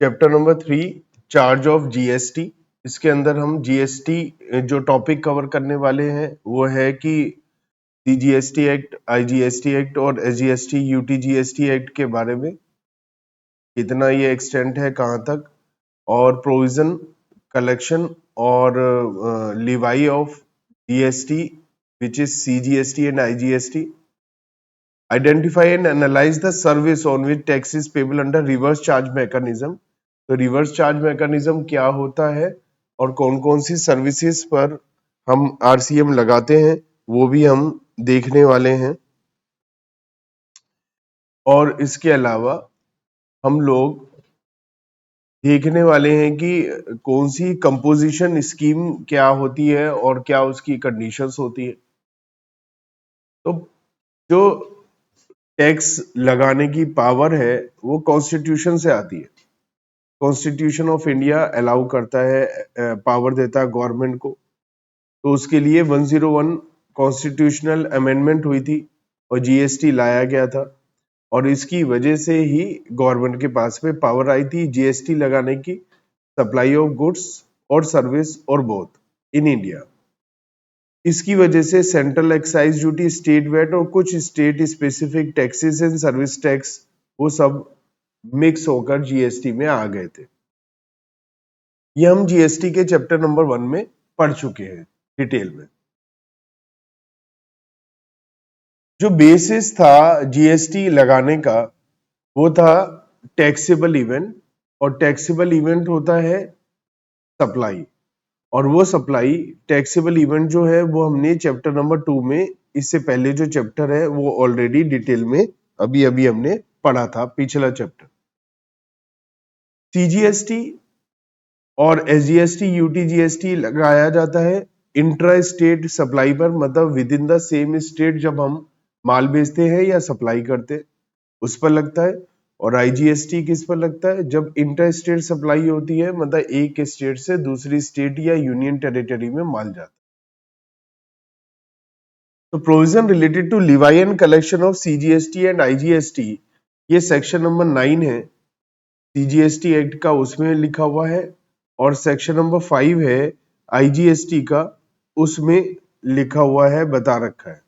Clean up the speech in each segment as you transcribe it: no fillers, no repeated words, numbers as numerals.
Chapter number 3 charge of GST. इसके अंदर हम जीएसटी जो टॉपिक कवर करने वाले हैं वो है कि सीजीएसटी एक्ट, आईजीएसटी एक्ट और एसजीएसटी यूटीजीएसटी एक्ट के बारे में कितना ये एक्सटेंट है, कहाँ तक, और प्रोविजन, कलेक्शन और Levi of GST which is CGST and IGST. Identify and analyse the service on which tax is payable under reverse charge mechanism. तो रिवर्स चार्ज मैकेनिज्म क्या होता है और कौन कौन सी सर्विसेज पर हम आरसीएम लगाते हैं वो भी हम देखने वाले हैं। और इसके अलावा हम लोग देखने वाले हैं कि कौन सी कंपोजिशन स्कीम क्या होती है और क्या उसकी कंडीशंस होती है। तो जो टैक्स लगाने की पावर है वो कॉन्स्टिट्यूशन से आती है। कॉन्स्टिट्यूशन ऑफ इंडिया अलाउ करता है, पावर देता है गवर्नमेंट को। तो उसके लिए 101 कॉन्स्टिट्यूशनल अमेंडमेंट हुई थी और जीएसटी लाया गया था और इसकी वजह से ही गवर्नमेंट के पास में पावर आई थी जीएसटी लगाने की, सप्लाई ऑफ गुड्स और सर्विस और बोथ इन इंडिया। इसकी वजह से central excise duty, state VAT और कुछ state specific taxes and service tax वो सब मिक्स होकर जीएसटी में आ गए थे। ये हम जीएसटी के चैप्टर नंबर 1 में पढ़ चुके हैं डिटेल में। जो बेसिस था जीएसटी लगाने का वो था टैक्सेबल इवेंट, और टैक्सेबल इवेंट होता है सप्लाई। और वो सप्लाई टैक्सेबल इवेंट जो है वो हमने चैप्टर नंबर 2 में, इससे पहले जो चैप्टर है वो ऑलरेडी डिटेल में अभी अभी हमने पढ़ा था, पिछला चैप्टर। सीजीएसटी और एसजीएसटी यूटीजीएसटी लगाया जाता है इंट्रा स्टेट सप्लाई पर, मतलब with in the same state जब हम माल बेचते हैं या सप्लाई करते हैं उस पर लगता है। और आईजीएसटी किस पर लगता है? जब इंटर स्टेट सप्लाई होती है, मतलब एक स्टेट से दूसरी स्टेट या यूनियन टेरिटरी में माल जाता है। तो provision related to levy and collection of CGST and IGST, ये सेक्शन नंबर 9 है सीजीएसटी एक्ट का, उसमें लिखा हुआ है। और सेक्शन नंबर 5 है आईजीएसटी का, उसमें लिखा हुआ है, बता रखा है।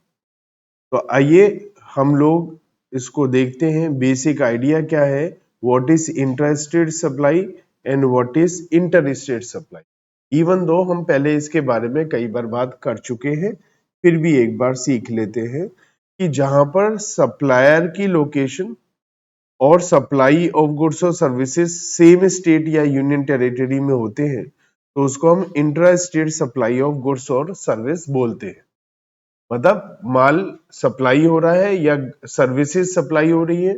तो आइए हम लोग इसको देखते हैं। बेसिक आइडिया क्या है, what is intra state supply and what is inter state supply. Even though हम पहले इसके बारे में कई बार बात कर चुके हैं, फिर भी एक बार सीख लेते हैं कि जहां पर सप्लायर की लोकेशन और सप्लाई ऑफ गुड्स और सर्विसेज सेम स्टेट या यूनियन टेरिटरी में होते हैं तो उसको हम intra state supply of goods और सर्विस बोलते हैं। मतलब माल सप्लाई हो रहा है या सर्विसेज सप्लाई हो रही है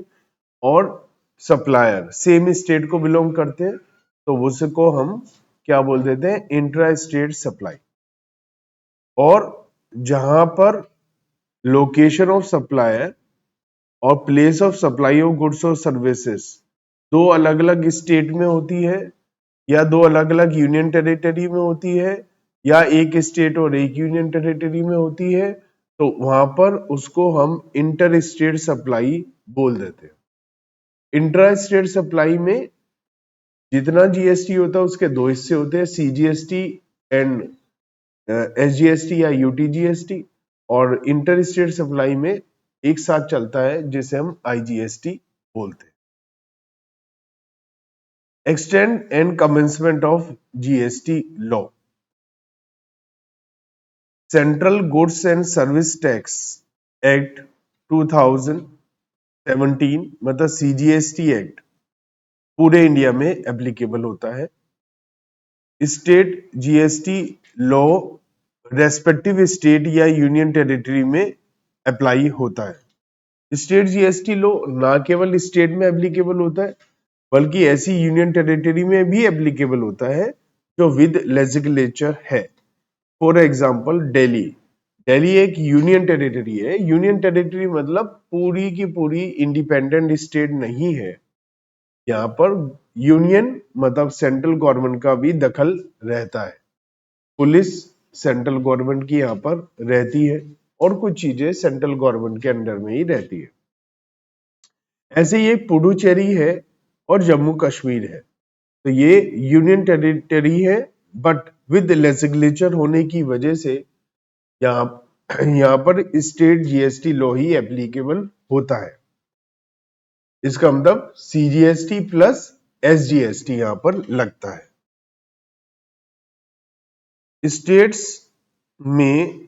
और सप्लायर सेम स्टेट को बिलोंग करते हैं तो उसको हम क्या बोल देते हैं? Intra state supply. और जहां पर लोकेशन ऑफ सप्लायर और place of supply of goods और सर्विसेज दो अलग अलग स्टेट में होती है या दो अलग अलग यूनियन टेरिटरी में होती है या एक स्टेट और एक यूनियन टेरिटरी में होती है, तो वहां पर उसको हम इंटर स्टेट सप्लाई बोल देते हैं। इंट्रा स्टेट सप्लाई में जितना जीएसटी होता है उसके दो हिस्से होते हैं, सीजीएसटी एंड एसजीएसटी या यूटीजीएसटी। और इंटर स्टेट सप्लाई में एक साथ चलता है जिसे हम आईजीएसटी बोलते हैं। Extend and commencement of GST law. Central goods and service tax act 2017, मतलब सीजीएसटी एक्ट, पूरे इंडिया में एप्लीकेबल होता है। State GST law respective state या यूनियन टेरिटरी में अप्लाई होता है। स्टेट जीएसटी लॉ ना केवल स्टेट में एप्लीकेबल होता है बल्कि ऐसी यूनियन टेरिटरी में भी एप्लीकेबल होता है जो विद लेजिस्लेचर है। For example Delhi. दिल्ली एक यूनियन टेरिटरी है। यूनियन टेरिटरी मतलब पूरी की पूरी इंडिपेंडेंट स्टेट नहीं है। यहाँ पर यूनियन मतलब सेंट्रल गवर्नमेंट का भी दखल रहता है। पुलिस सेंट्रल गवर्नमेंट की यहाँ पर रहती है और कुछ चीजें सेंट्रल गवर्नमेंट के अंडर में ही रहती है। ऐसे ही एक पुडुचेरी है और जम्मू कश्मीर है। तो ये यूनियन टेरिटरी है, बट विद लेजिस्लेचर होने की वजह से यहाँ पर स्टेट जीएसटी लॉ ही एप्लीकेबल होता है। इसका मतलब सीजीएसटी प्लस एसजीएसटी यहां पर लगता है। स्टेट्स में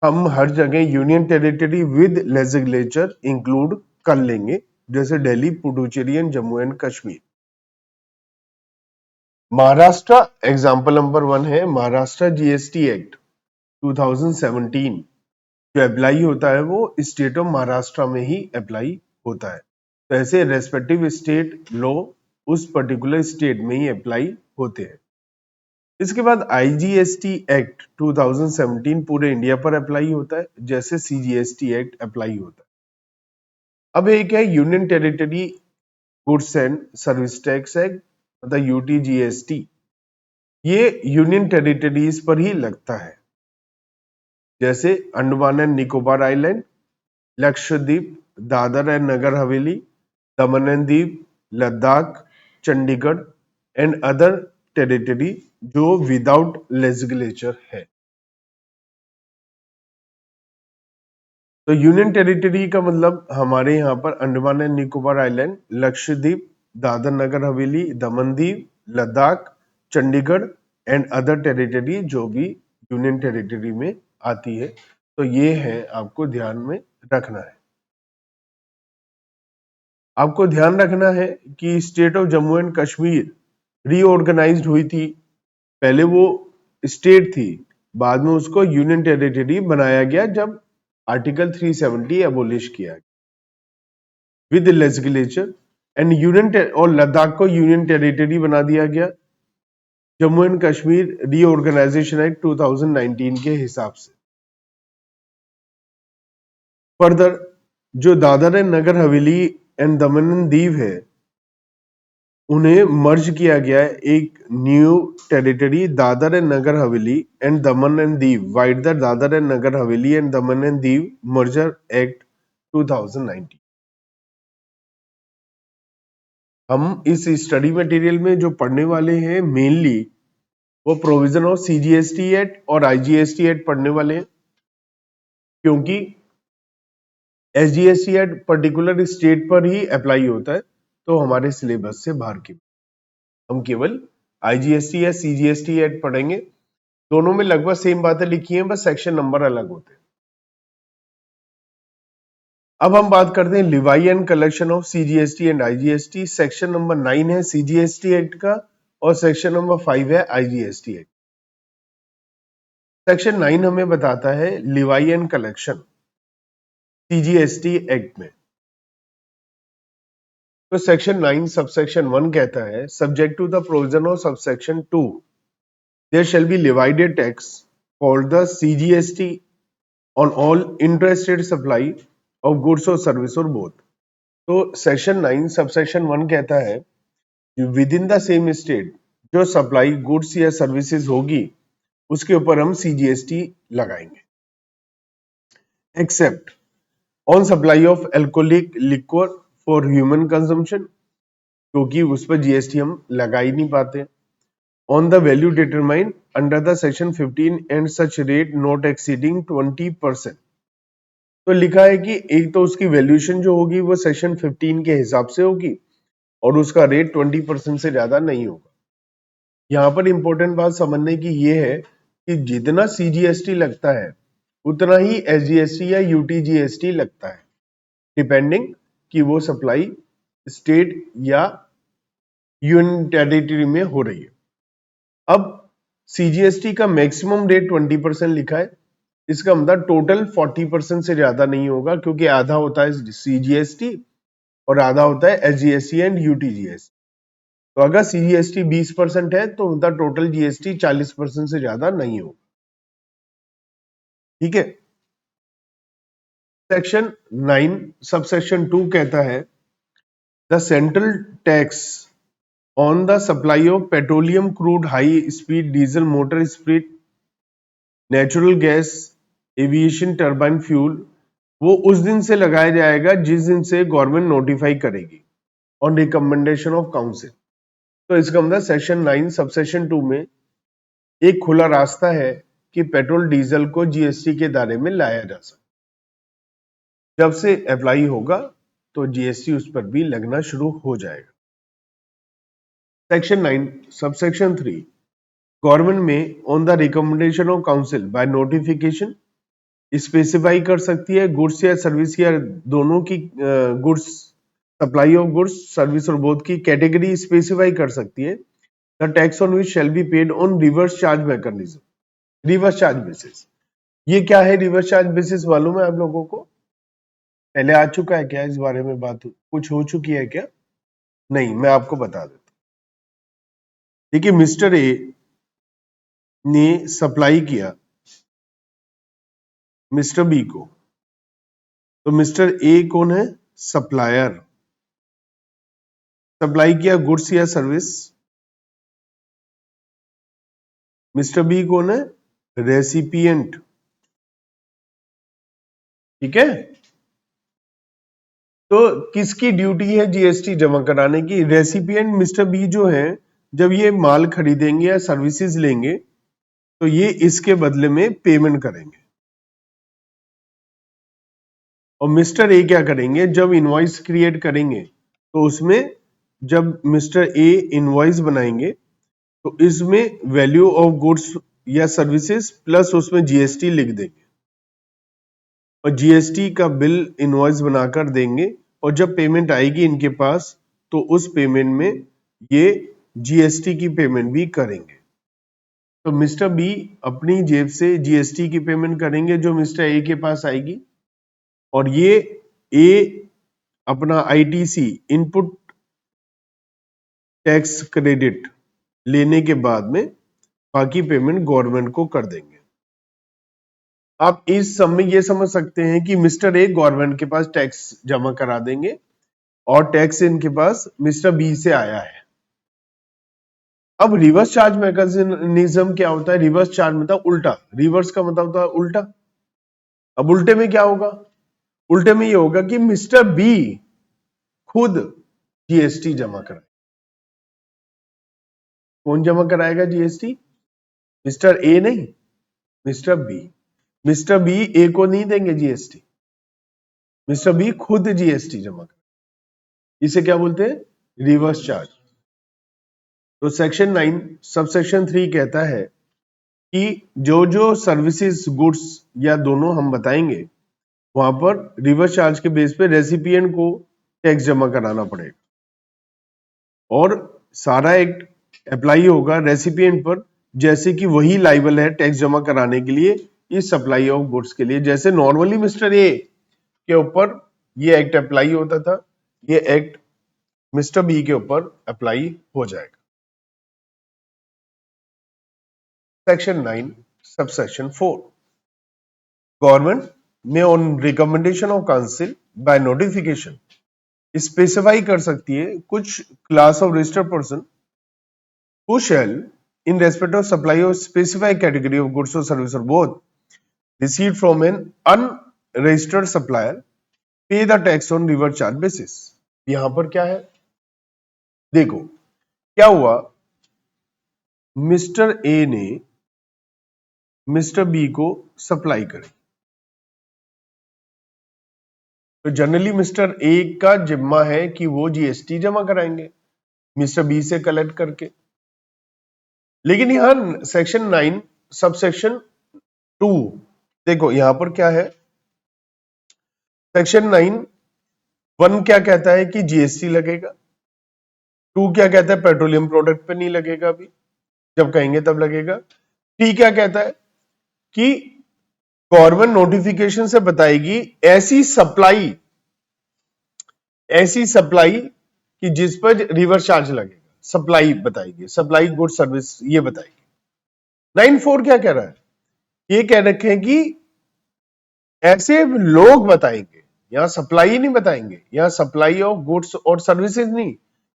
हम हर जगह union territory with legislature include कर लेंगे, जैसे Delhi, Puducherry and Jammu and Kashmir. Maharashtra example number 1 है। महाराष्ट्र जीएसटी एक्ट 2017 जो अप्लाई होता है वो स्टेट ऑफ महाराष्ट्र में ही अप्लाई होता है। तो ऐसे रेस्पेक्टिव स्टेट लॉ उस पर्टिकुलर स्टेट में ही अप्लाई होते हैं। इसके बाद आईजीएसटी एक्ट 2017 पूरे इंडिया पर अप्लाई होता है, जैसे सीजीएसटी एक्ट अप्लाई होता है। अब एक है union territory goods and service tax act, मतलब यूटीजीएसटी। ये यूनियन टेरिटरीज पर ही लगता है, जैसे Andaman and Nicobar island, Lakshadweep, Dadra and Nagar Haveli, Daman and Diu, Ladakh, Chandigarh and other territory जो विदाउट लेजिस्लेचर है। तो यूनियन टेरिटरी का मतलब हमारे यहाँ पर Andaman and Nicobar island, Lakshadweep, Dadra Nagar Haveli, Daman Diu, Ladakh, Chandigarh and other territory जो भी यूनियन टेरिटरी में आती है। तो ये है, आपको ध्यान में रखना है। आपको ध्यान रखना है कि state of Jammu and Kashmir reorganised हुई थी। पहले वो स्टेट थी, बाद में उसको यूनियन टेरिटरी बनाया गया जब आर्टिकल 370 एबोलिश किया गया विद लेजिस्लेचर एंड यूनियन, और लद्दाख को यूनियन टेरिटरी बना दिया गया Jammu and Kashmir reorganisation act 2019 के हिसाब से। फर्दर जो Dadar and Nagar Haveli and Daman and Diu है, उन्हें मर्ज किया गया है एक new territory Dadra and Nagar Haveli and Daman and Diu, vide the Dadra and Nagar Haveli and Daman and Diu merger act 2019। हम इस स्टडी मटेरियल में जो पढ़ने वाले हैं मेनली वो प्रोविजन ऑफ सीजीएसटी एक्ट और आईजीएसटी एक्ट पढ़ने वाले हैं, क्योंकि एसजीएसटी एक्ट पर्टिकुलर स्टेट पर ही अप्लाई होता है, तो हमारे सिलेबस से बाहर की हम केवल आईजीएसटी या सीजीएसटी एक्ट पढ़ेंगे। दोनों में लगभग सेम बातें लिखी हैं, बस सेक्शन नंबर अलग होते हैं। अब हम बात करते हैं Levi and collection of CGST and IGST. Section number 9 है सीजीएसटी एक्ट का और सेक्शन नंबर 5 है आईजीएसटी एक्ट। सेक्शन 9 हमें बताता है levy and collection CGST act में। तो सेक्शन 9 सबसेक्शन 1 कहता है, subject to the provision of subsection 2 there shall be levied a tax called the CGST on all intrastate supply of goods or service or both। तो section 9 subsection 1 कहता है with in the same state जो supply goods या services होगी उसके ऊपर हम CGST लगाएंगे, accept on supply of alcoholic liquor for human consumption, क्योंकि उस पर जीएसटी हम लगा ही नहीं पाते। On the value determined under the section 15 and such rate not exceeding 20%। तो लिखा है कि एक तो उसकी वैल्यूएशन जो होगी वो सेक्शन 15 के हिसाब से होगी और उसका रेट 20% से ज्यादा नहीं होगा। यहाँ पर इंपॉर्टेंट बात समझने की ये है कि जितना सीजीएसटी लगता है उतना ही एसजीएसटी या यूटीजीएसटी लगता है, डिपेंडिंग कि वो सप्लाई स्टेट या यूनियन टेरिटरी में हो रही है। अब सीजीएसटी का मैक्सिमम रेट 20% लिखा है, इसका मतलब टोटल 40% से ज्यादा नहीं होगा, क्योंकि आधा होता है सीजीएसटी और आधा होता है एसजीएसटी एंड यूटीजीएसटी। तो अगर सीजीएसटी 20% है तो उनका टोटल जीएसटी 40% से ज्यादा नहीं होगा। ठीक है। सेक्शन 9 सबसेक्शन 2 कहता है the central tax on the supply of petroleum crude high speed diesel motor speed natural gas aviation turbine fuel वो उस दिन से लगाया जाएगा जिस दिन से गवर्नमेंट नोटिफाई करेगी ऑन रिकमेंडेशन ऑफ काउंसिल। तो इसका मतलब सेक्शन 9 सबसेक्शन 2 में एक खुला रास्ता है कि पेट्रोल डीजल को जीएसटी के दायरे में लाया जा सकता। जब से अप्लाई होगा तो जीएसटी उस पर भी लगना शुरू हो जाएगा। सेक्शन 9 सबसेक्शन 3 गवर्नमेंट में on the recommendation of council by notification specify कर सकती है गुड्स या सर्विस या दोनों की goods supply of goods service और बोथ की कैटेगरी स्पेसिफाई कर सकती है। The tax on which shall be paid on reverse charge mechanism, reverse charge basis. ये क्या है रिवर्स चार्ज बेसिस, मालूम है आप लोगों को? पहले आ चुका है क्या इस बारे में बात, कुछ हो चुकी है क्या? नहीं, मैं आपको बता देता हूं। देखिए, मिस्टर ए ने सप्लाई किया मिस्टर बी को, तो मिस्टर ए कौन है? सप्लायर। सप्लाई किया गुड्स या सर्विस। मिस्टर बी कौन है? रेसिपिएंट। ठीक है, तो किसकी ड्यूटी है जीएसटी जमा कराने की? रेसिपिएंट मिस्टर बी जो है, जब ये माल खरीदेंगे या सर्विसेज लेंगे तो ये इसके बदले में पेमेंट करेंगे। और मिस्टर ए क्या करेंगे? जब इनवॉइस क्रिएट करेंगे तो उसमें जब मिस्टर ए इनवॉइस बनाएंगे तो इसमें वैल्यू ऑफ गुड्स या सर्विसेज प्लस उसमें जीएसटी लिख देंगे और जीएसटी का बिल इनवॉइस बनाकर देंगे। और जब पेमेंट आएगी इनके पास तो उस पेमेंट में ये जीएसटी की पेमेंट भी करेंगे। तो मिस्टर बी अपनी जेब से जीएसटी की पेमेंट करेंगे जो मिस्टर ए के पास आएगी, और ये ए अपना आईटीसी इनपुट टैक्स क्रेडिट लेने के बाद में बाकी पेमेंट गवर्नमेंट को कर देंगे। आप इस सब में ये समझ सकते हैं कि मिस्टर ए गवर्नमेंट के पास टैक्स जमा करा देंगे और टैक्स इनके पास मिस्टर बी से आया है। अब रिवर्स चार्ज मैकेनिज्म क्या होता है? रिवर्स चार्ज मतलब उल्टा, रिवर्स का मतलब होता है उल्टा। अब उल्टे में क्या होगा? उल्टे में ये होगा कि मिस्टर बी खुद जीएसटी जमा कराए। कौन जमा कराएगा जीएसटी? मिस्टर ए नहीं, मिस्टर बी। मिस्टर बी ए को नहीं देंगे जीएसटी, मिस्टर बी खुद जीएसटी जमा कराए। इसे क्या बोलते हैं? Reverse charge. तो सेक्शन 9 सबसेक्शन 3 कहता है कि जो जो सर्विसेज गुड्स या दोनों हम बताएंगे वहां पर रिवर्स चार्ज के बेस पे रेसिपिएंट को टैक्स जमा कराना पड़ेगा और सारा एक्ट अप्लाई होगा रेसिपिएंट पर, जैसे कि वही लाइबल है टैक्स जमा कराने के लिए इस सप्लाई ऑफ गुड्स के लिए। जैसे नॉर्मली मिस्टर ए के ऊपर ये एक्ट अप्लाई होता था, ये एक्ट मिस्टर बी के ऊपर अप्लाई हो जाएगा। सेक्शन 9 सबसेक्शन 4 गवर्नमेंट में on recommendation of council by notification specify कर सकती है कुछ class of registered person who shall in respect of supply of specified category of goods और सर्विस और both receive from an unregistered supplier pay the tax on reverse charge basis. यहां पर क्या है? देखो क्या हुआ, मिस्टर ए ने मिस्टर बी को सप्लाई करी, तो जनरली मिस्टर ए का जिम्मा है कि वो जीएसटी जमा कराएंगे मिस्टर बी से कलेक्ट करके। लेकिन यहां सेक्शन 9 सबसेक्शन 2 देखो यहां पर क्या है? सेक्शन 9 1 क्या कहता है कि जीएसटी लगेगा, 2 क्या कहता है पेट्रोलियम प्रोडक्ट पे नहीं लगेगा, अभी जब कहेंगे तब लगेगा। 3 क्या कहता है कि गवर्नमेंट नोटिफिकेशन से बताएगी ऐसी सप्लाई कि जिस पर रिवर्स चार्ज लगेगा, सप्लाई बताएगी, सप्लाई गुड सर्विस ये बताएगी। 9(4) क्या कह रहा है? ये कह रखे हैं कि ऐसे लोग बताएंगे, यहां सप्लाई नहीं बताएंगे, यहां सप्लाई ऑफ गुड्स और सर्विसेज नहीं,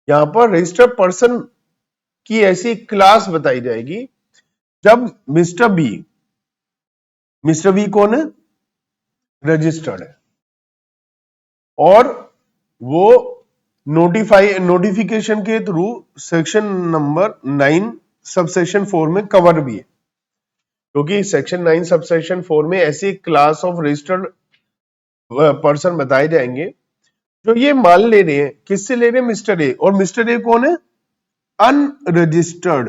यहां पर रजिस्टर्ड पर्सन की ऐसी क्लास बताई जाएगी। जब मिस्टर बी कौन है? रजिस्टर्ड है और वो नोटिफिकेशन के थ्रू सेक्शन नंबर 9 सबसेक्शन 4 में कवर भी है, क्योंकि सेक्शन 9 सबसेक्शन 4 में ऐसी क्लास ऑफ रजिस्टर्ड पर्सन बताए जाएंगे जो ये माल ले रहे हैं। किससे ले रहे हैं? Mister A. और मिस्टर ए कौन है? अनरजिस्टर्ड।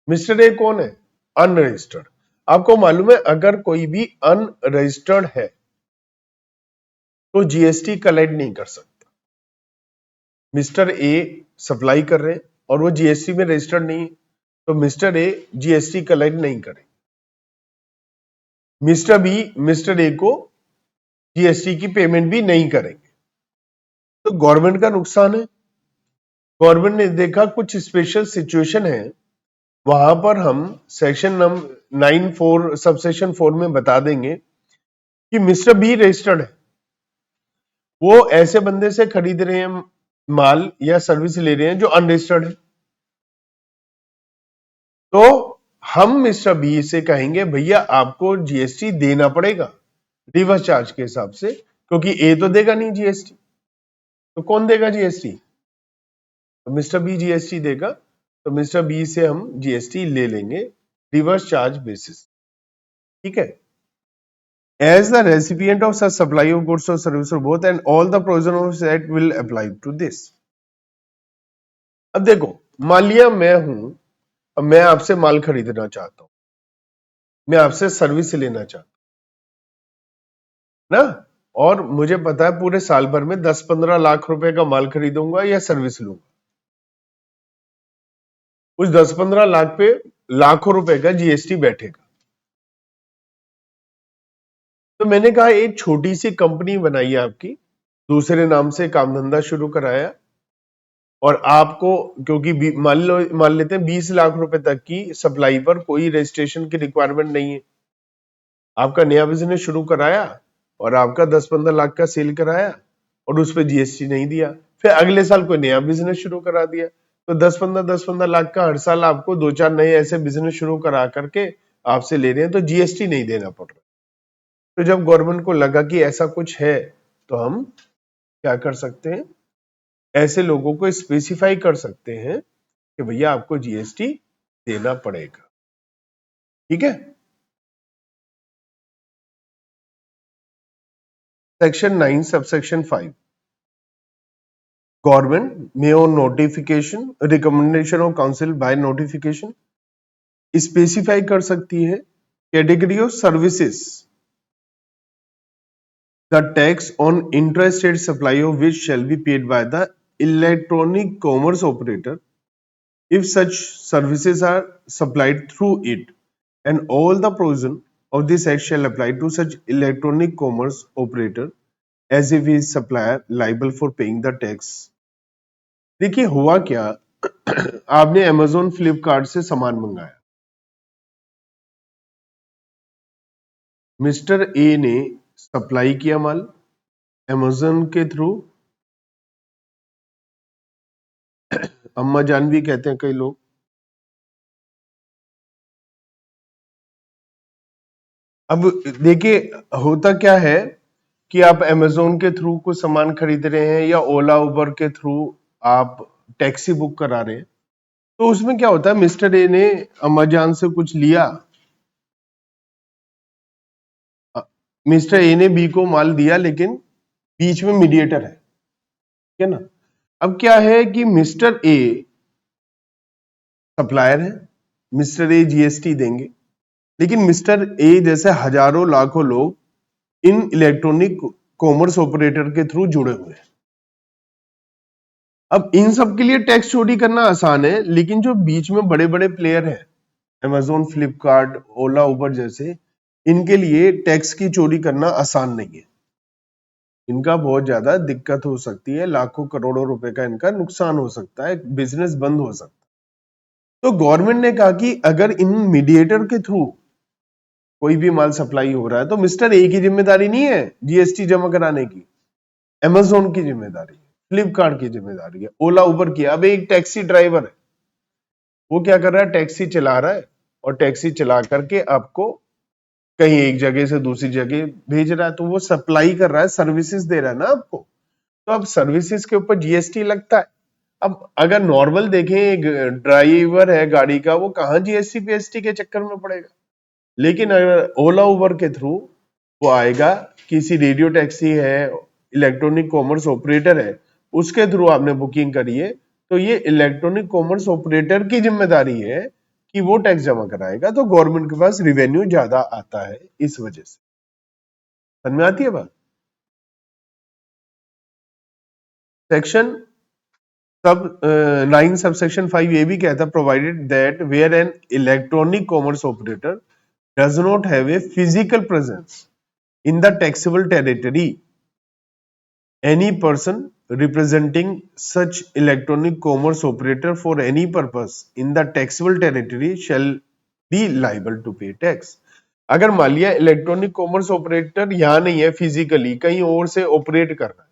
मिस्टर ए कौन है? अनरजिस्टर्ड। आपको मालूम है अगर कोई भी अनरजिस्टर्ड है तो जीएसटी कलेक्ट नहीं कर सकता। मिस्टर ए सप्लाई कर रहे हैं और वो जीएसटी में रजिस्टर्ड नहीं है, तो मिस्टर ए जीएसटी कलेक्ट नहीं करेंगे। मिस्टर बी मिस्टर ए को जीएसटी की पेमेंट भी नहीं करेंगे, तो गवर्नमेंट का नुकसान है। गवर्नमेंट ने देखा कुछ स्पेशल सिचुएशन है, वहां पर हम सेक्शन नंबर 9(4) सबसेक्शन 4 में बता देंगे कि मिस्टर बी रजिस्टर्ड है, वो ऐसे बंदे से खरीद रहे हैं माल या सर्विस ले रहे हैं जो अनरजिस्टर्ड है, तो हम मिस्टर बी से कहेंगे भैया आपको जीएसटी देना पड़ेगा रिवर्स चार्ज के हिसाब से, क्योंकि ए तो देगा नहीं जीएसटी, तो कौन देगा जीएसटी? तो मिस्टर बी जीएसटी देगा, तो मिस्टर बी से हम जीएसटी ले लेंगे रिवर्स चार्ज बेसिस। ठीक है। As the recipient of such supply of goods or service or both, and all the provision of that will apply to this. अब देखो, मान लिया मैं हूं, अब मैं आपसे माल खरीदना चाहता हूं, मैं आपसे सर्विस लेना चाहता हूं ना, और मुझे पता है पूरे साल भर में 10-15 लाख रुपए का माल खरीदूंगा या सर्विस लूंगा। उस 10-15 लाख पे लाखों रुपए का जीएसटी बैठेगा। तो मैंने कहा एक छोटी सी कंपनी बनाई आपकी, दूसरे नाम से काम धंधा शुरू कराया, और आपको क्योंकि मान लेते हैं 20 लाख रुपए तक की सप्लाई पर कोई रजिस्ट्रेशन की रिक्वायरमेंट नहीं है, आपका नया बिजनेस शुरू कराया और आपका 10-15 लाख का सेल कराया और उस पर जीएसटी नहीं दिया, फिर अगले साल कोई नया बिजनेस शुरू करा दिया, तो 10-15 लाख का हर साल आपको 2-4 नए ऐसे बिजनेस शुरू करा करके आपसे ले रहे हैं, तो जीएसटी नहीं देना पड़ रहा। तो जब गवर्नमेंट को लगा कि ऐसा कुछ है, तो हम क्या कर सकते हैं, ऐसे लोगों को स्पेसिफाई कर सकते हैं कि भैया आपको जीएसटी देना पड़ेगा। ठीक है। सेक्शन 9 सबसेक्शन 5, गवर्नमेंट में on notification recommendation of council by notification specify कर सकती है category of services, the tax on intrastate supply of which shall be paid by the electronic commerce operator if such services are supplied through it, and all the provision of this act shall apply to such electronic commerce operator as if he is supplier liable for paying the tax. देखिए हुआ क्या, आपने Amazon Flipkart से सामान मंगाया, mister A ने supply किया माल Amazon के थ्रू, अम्मा जान भी कहते हैं कई लोग। अब देखिए होता क्या है कि आप Amazon के थ्रू कुछ सामान खरीद रहे हैं या ओला उबर के थ्रू आप टैक्सी बुक करा रहे हैं, तो उसमें क्या होता है, मिस्टर ए ने अमेजॉन से कुछ लिया, मिस्टर ए ने बी को माल दिया, लेकिन बीच में मीडिएटर है, ठीक है ना। अब क्या है कि मिस्टर ए सप्लायर है, मिस्टर ए जीएसटी देंगे, लेकिन मिस्टर ए जैसे हजारों लाखों लोग इन इलेक्ट्रॉनिक कॉमर्स ऑपरेटर के थ्रू जुड़े हुए हैं। अब इन सब के लिए टैक्स चोरी करना आसान है, लेकिन जो बीच में बड़े बड़े प्लेयर हैं, Amazon, फ्लिपकार्ट, ओला, उबर जैसे, इनके लिए टैक्स की चोरी करना आसान नहीं है, इनका बहुत ज्यादा दिक्कत हो सकती है, लाखों करोड़ों रुपए का इनका नुकसान हो सकता है, बिजनेस बंद हो सकता है। तो गवर्नमेंट ने कहा कि अगर इन मीडिएटर के थ्रू कोई भी माल सप्लाई हो रहा है तो मिस्टर ए की जिम्मेदारी नहीं है जीएसटी जमा कराने की, Amazon की जिम्मेदारी है, फ्लिपकार्ट की जिम्मेदारी है, ओला उबर की। अब एक टैक्सी ड्राइवर है, वो क्या कर रहा है, टैक्सी चला रहा है और टैक्सी चला करके आपको कहीं एक जगह से दूसरी जगह भेज रहा है, तो वो सप्लाई कर रहा है, सर्विसेज दे रहा है ना आपको। तो अब सर्विसेज के ऊपर जीएसटी लगता है। अब अगर नॉर्मल देखें, एक ड्राइवर है गाड़ी का, वो कहाँ जीएसटी पीएसटी के चक्कर में पड़ेगा। लेकिन अगर ओला उबर के थ्रू वो आएगा, किसी रेडियो टैक्सी है, इलेक्ट्रॉनिक कॉमर्स ऑपरेटर है, उसके थ्रू आपने बुकिंग करी है, तो ये इलेक्ट्रॉनिक कॉमर्स ऑपरेटर की जिम्मेदारी है कि वो टैक्स जमा कराएगा, तो गवर्नमेंट के पास रिवेन्यू ज्यादा आता है इस वजह से। समझ में आती है बात। सेक्शन सब 9 सबसेक्शन 5 ये भी कहता है, provided that where an electronic commerce operator does not have a physical presence in the taxable territory, any person representing such electronic commerce operator for any purpose in the taxable territory shall be liable to pay tax। अगर मान लिया electronic commerce operator यहाँ नहीं है, physically कहीं और से operate कर रहा है,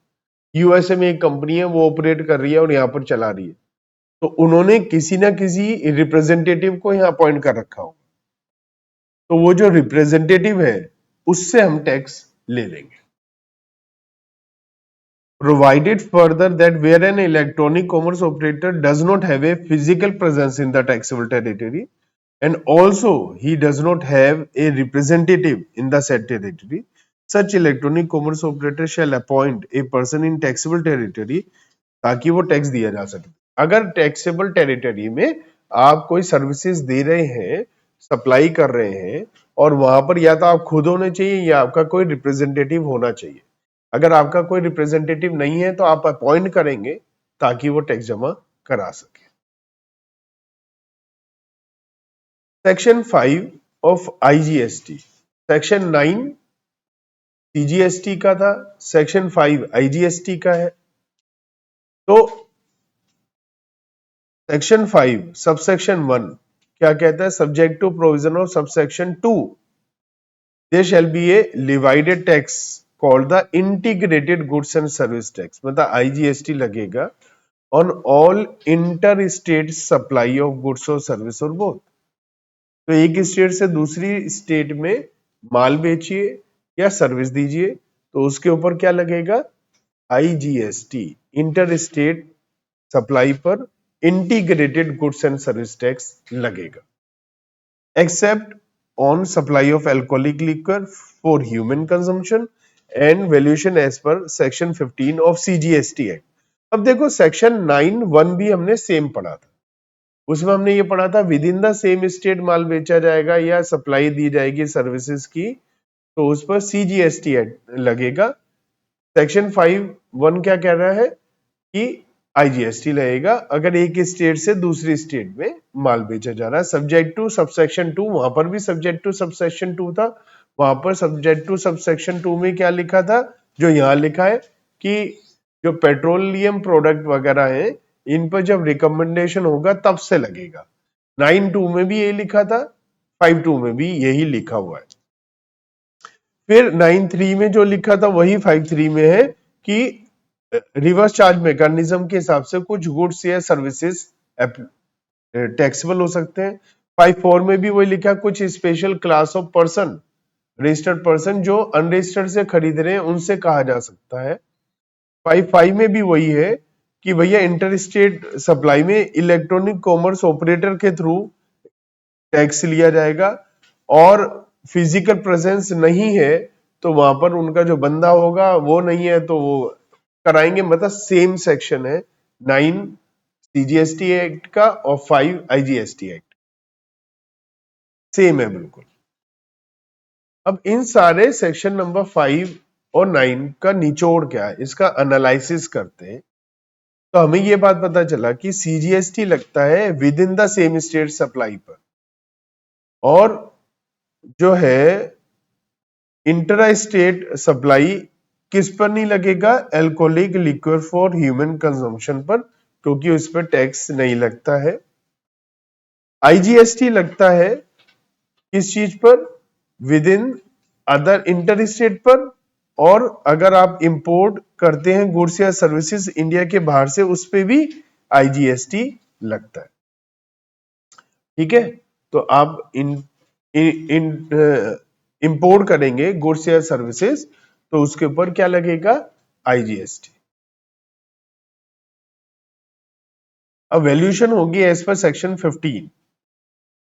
यूएसए में एक कंपनी है वो ऑपरेट कर रही है और यहाँ पर चला रही है, तो उन्होंने किसी ना किसी रिप्रेजेंटेटिव को यहाँ अपॉइंट कर रखा हो, तो वो जो रिप्रेजेंटेटिव है उससे हम टैक्स ले लेंगे। Provided further that where an electronic commerce operator does not have a physical presence in the taxable territory and also he does not have a representative in the said territory, such electronic commerce operator shall appoint a person in taxable territory ताकि वो tax दिया जा सके। अगर taxable territory में आप कोई services दे रहे हैं, सप्लाई कर रहे हैं, और वहां पर या तो आप खुद होने चाहिए या आपका कोई रिप्रेजेंटेटिव होना चाहिए। अगर आपका कोई रिप्रेजेंटेटिव नहीं है तो आप अपॉइंट करेंगे ताकि वो टैक्स जमा करा सके। Section 5 of IGST, section 9 CGST का था, सेक्शन 5 आईजीएसटी का है। तो सेक्शन 5 सबसेक्शन 1 क्या कहता है, subject to provision of subsection 2 there shall be a levied tax called the integrated goods and service tax, मतलब आईजीएसटी लगेगा on all inter state supply of goods और सर्विस और बोथ। तो एक स्टेट से दूसरी स्टेट में माल बेचिए या सर्विस दीजिए तो उसके ऊपर क्या लगेगा, आईजीएसटी, इंटर स्टेट सप्लाई पर integrated goods and service tax लगेगा, except on supply of alcoholic liquor for human consumption and valuation as per section 15 of CGST act. अब देखो सेक्शन 9(1) भी हमने सेम पढ़ा था, उसमें हमने ये पढ़ा था within the same state माल बेचा जाएगा या सप्लाई दी जाएगी सर्विसेज की तो उस पर सीजीएसटी लगेगा। सेक्शन 5(1) क्या कह रहा है कि आईजीएसटी लगेगा अगर एक स्टेट से दूसरी स्टेट में माल बेचा जा रहा है, सब्जेक्ट टू सबसेक्शन 2। वहां पर भी सब्जेक्ट टू सबसेक्शन 2 था, वहां पर सब्जेक्ट टू सबसेक्शन 2 में क्या लिखा था, जो यहाँ लिखा है कि जो पेट्रोलियम प्रोडक्ट वगैरह है इन पर जब रिकमेंडेशन होगा तब से लगेगा। 9(2) में भी यही लिखा था, 5(2) में भी यही लिखा हुआ है। फिर 9(3) में जो लिखा था वही 5(3) में है कि रिवर्स चार्ज मैकेनिज्म के हिसाब से कुछ गुड्स या सर्विसेज टैक्सेबल हो सकते हैं। 5(4) में भी वही लिखा, कुछ special class of person, registered person जो अनरजिस्टर्ड से खरीद रहे हैं उनसे कहा जा सकता है। 5(5) में भी वही है कि भैया इंटर स्टेट सप्लाई में इलेक्ट्रॉनिक कॉमर्स ऑपरेटर के थ्रू टैक्स लिया जाएगा और फिजिकल प्रेजेंस नहीं है तो वहां पर उनका जो बंदा होगा वो नहीं है तो वो कराएंगे, मतलब सेम सेक्शन है 9 सीजीएसटी एक्ट का और 5 आईजीएसटी एक्ट, सेम है बिल्कुल। अब इन सारे सेक्शन नंबर 5 और 9 का निचोड़ क्या है, इसका एनालिसिस करते हैं तो हमें ये बात पता चला कि सीजीएसटी लगता है with in the same state supply पर, और जो है इंटर स्टेट सप्लाई किस पर नहीं लगेगा, alcoholic liquid for human consumption पर, क्योंकि उस पर टैक्स नहीं लगता है। आईजीएसटी लगता है किस चीज पर, with in other inter state पर, और अगर आप इंपोर्ट करते हैं गुड्स या सर्विसेज इंडिया के बाहर से उस पे भी आईजीएसटी लगता है। ठीक है, तो आप इंपोर्ट करेंगे गुड्स या सर्विसेज तो उसके ऊपर क्या लगेगा, आईजीएसटी। अब वैल्यूएशन होगी एज पर सेक्शन 15।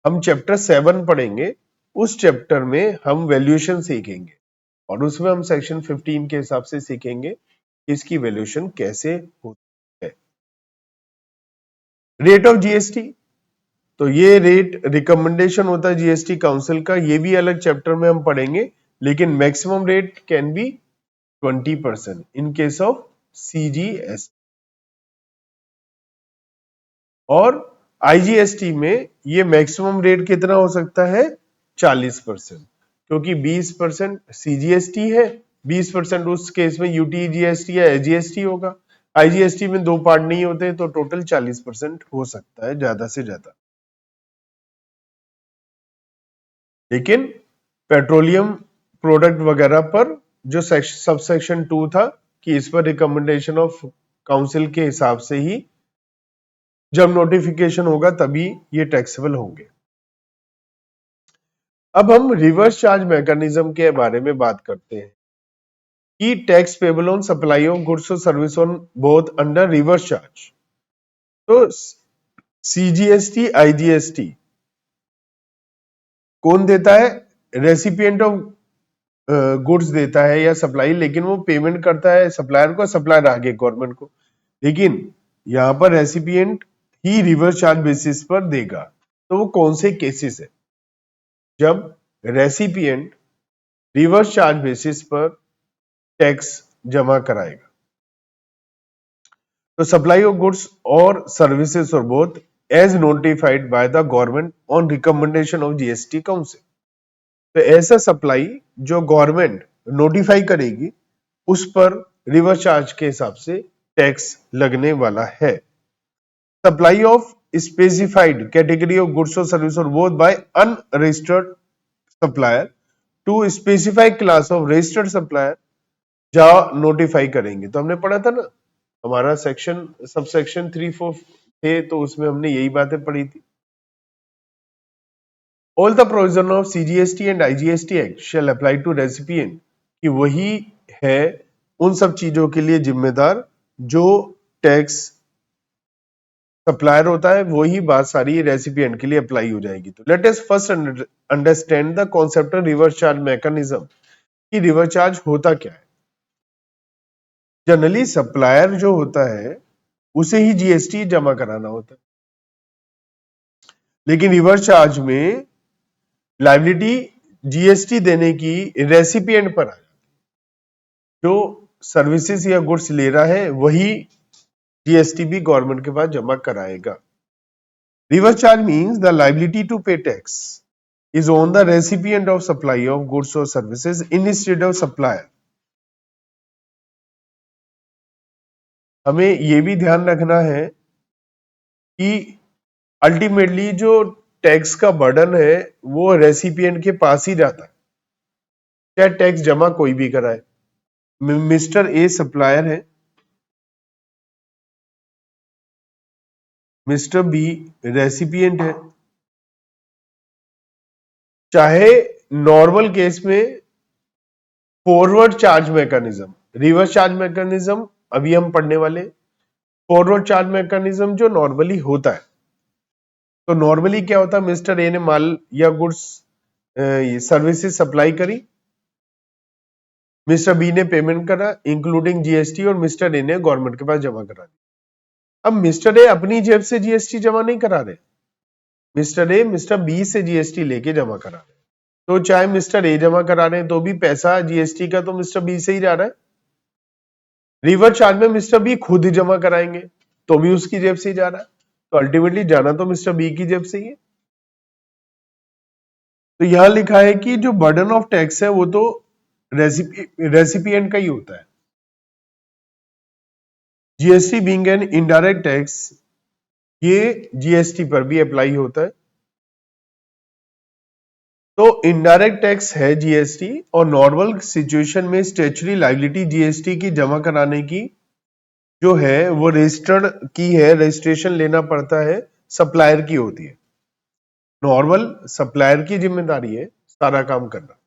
हम चैप्टर 7 पढ़ेंगे, उस चैप्टर में हम वैल्यूएशन सीखेंगे और उसमें हम सेक्शन 15 के हिसाब से सीखेंगे कि इसकी वैल्यूएशन कैसे होती है। रेट ऑफ जीएसटी, तो ये रेट रिकमेंडेशन होता है जीएसटी काउंसिल का, ये भी अलग चैप्टर में हम पढ़ेंगे, लेकिन maximum rate can be 20% in case of CGS. और आईजीएसटी में ये मैक्सिमम रेट कितना हो सकता है, 40%, क्योंकि 20% सीजीएसटी है, 20% उस केस में यूटीजीएसटी या एजीएसटी होगा। आईजीएसटी में 2 पार्ट नहीं होते, तो टोटल 40% हो सकता है ज्यादा से ज्यादा। लेकिन पेट्रोलियम प्रोडक्ट वगैरह पर जो सब सेक्शन 2 था कि इस पर रिकमेंडेशन ऑफ काउंसिल के हिसाब से ही जब नोटिफिकेशन होगा तभी ये टैक्सेबल होंगे। अब हम रिवर्स चार्ज मैकेनिज्म के बारे में बात करते हैं कि tax payable on supply of goods और service on both under reverse charge. तो सीजीएसटी आईजीएसटी कौन देता है, रेसिपिएंट ऑफ गुड्स देता है या सप्लाई, लेकिन वो पेमेंट करता है सप्लायर को, सप्लायर आगे गवर्नमेंट को। लेकिन यहां पर रेसिपिएंट ही रिवर्स चार्ज बेसिस पर देगा। तो वो कौन से केसेस है, जब रेसिपिएंट रिवर्स चार्ज बेसिस पर टैक्स जमा कराएगा। तो सप्लाई ऑफ गुड्स और सर्विसेज और both as notified by the government on recommendation of GST council. तो ऐसा सप्लाई जो गवर्नमेंट नोटिफाई करेगी उस पर रिवर्स चार्ज के हिसाब से टैक्स लगने वाला है। Supply of specified category of goods और सर्विस और both by unregistered supplier to specified class of registered supplier जहां नोटिफाई करेंगे। तो हमने पढ़ा था ना, हमारा सेक्शन सब सेक्शन 3-4 थे, तो उसमें हमने यही बातें पढ़ी थी। All the provision of CGST and IGST act shall apply to recipient, कि वही है उन सब चीजों के लिए जिम्मेदार जो टैक्स सप्लायर होता है, वही बात सारी रेसिपिएंट के लिए अप्लाई हो जाएगी। तो let us first understand the concept of reverse charge mechanism, कि रिवर्स चार्ज होता क्या है। जनरली सप्लायर जो होता है उसे ही जीएसटी जमा कराना होता है, लेकिन रिवर्स चार्ज में लायबिलिटी जीएसटी देने की रेसिपिएंट पर आ जाती है। जो सर्विसेज या गुड्स ले रहा है वही जीएसटी भी गवर्नमेंट के पास जमा कराएगा। Reverse charge means the liability to pay tax is on the recipient of supply of goods or services instead of supplier। हमें यह भी ध्यान रखना है कि अल्टीमेटली जो टैक्स का बर्डन है वो रेसिपिएंट के पास ही जाता है, चाहे टैक्स जमा कोई भी कराए। मिस्टर ए सप्लायर है, मिस्टर बी रेसिपिएंट है। चाहे नॉर्मल केस में forward charge mechanism, reverse charge mechanism अभी हम पढ़ने वाले, फॉरवर्ड चार्ज मैकेनिज्म जो नॉर्मली होता है। तो नॉर्मली क्या होता है, मिस्टर ए ने माल या गुड्स सर्विसेज सप्लाई करी, मिस्टर बी ने पेमेंट करा इंक्लूडिंग जीएसटी, और मिस्टर ए ने गवर्नमेंट के पास जमा करा दी। अब मिस्टर ए अपनी जेब से जीएसटी जमा नहीं करा रहे, मिस्टर ए मिस्टर बी से जीएसटी लेके जमा करा रहे। तो चाहे मिस्टर ए जमा करा रहे हैं तो भी पैसा जीएसटी का तो मिस्टर बी से ही जा रहा है। रिवर्स चार्ज में मिस्टर बी खुद ही जमा कराएंगे तो भी उसकी जेब से ही जा रहा है। तो अल्टीमेटली जाना तो मिस्टर बी की जेब से ही है। तो यहां लिखा है कि जो बर्डन ऑफ टैक्स है वो तो रेसिपिएंट का ही होता है। GST being an indirect tax, ये जीएसटी पर भी अप्लाई होता है। तो इनडायरेक्ट टैक्स है जीएसटी, और नॉर्मल सिचुएशन में स्टैट्यूटरी लायबिलिटी जीएसटी की जमा कराने की जो है वो रजिस्टर्ड की है, रजिस्ट्रेशन लेना पड़ता है, सप्लायर की होती है। नॉर्मल सप्लायर की जिम्मेदारी है सारा काम करना,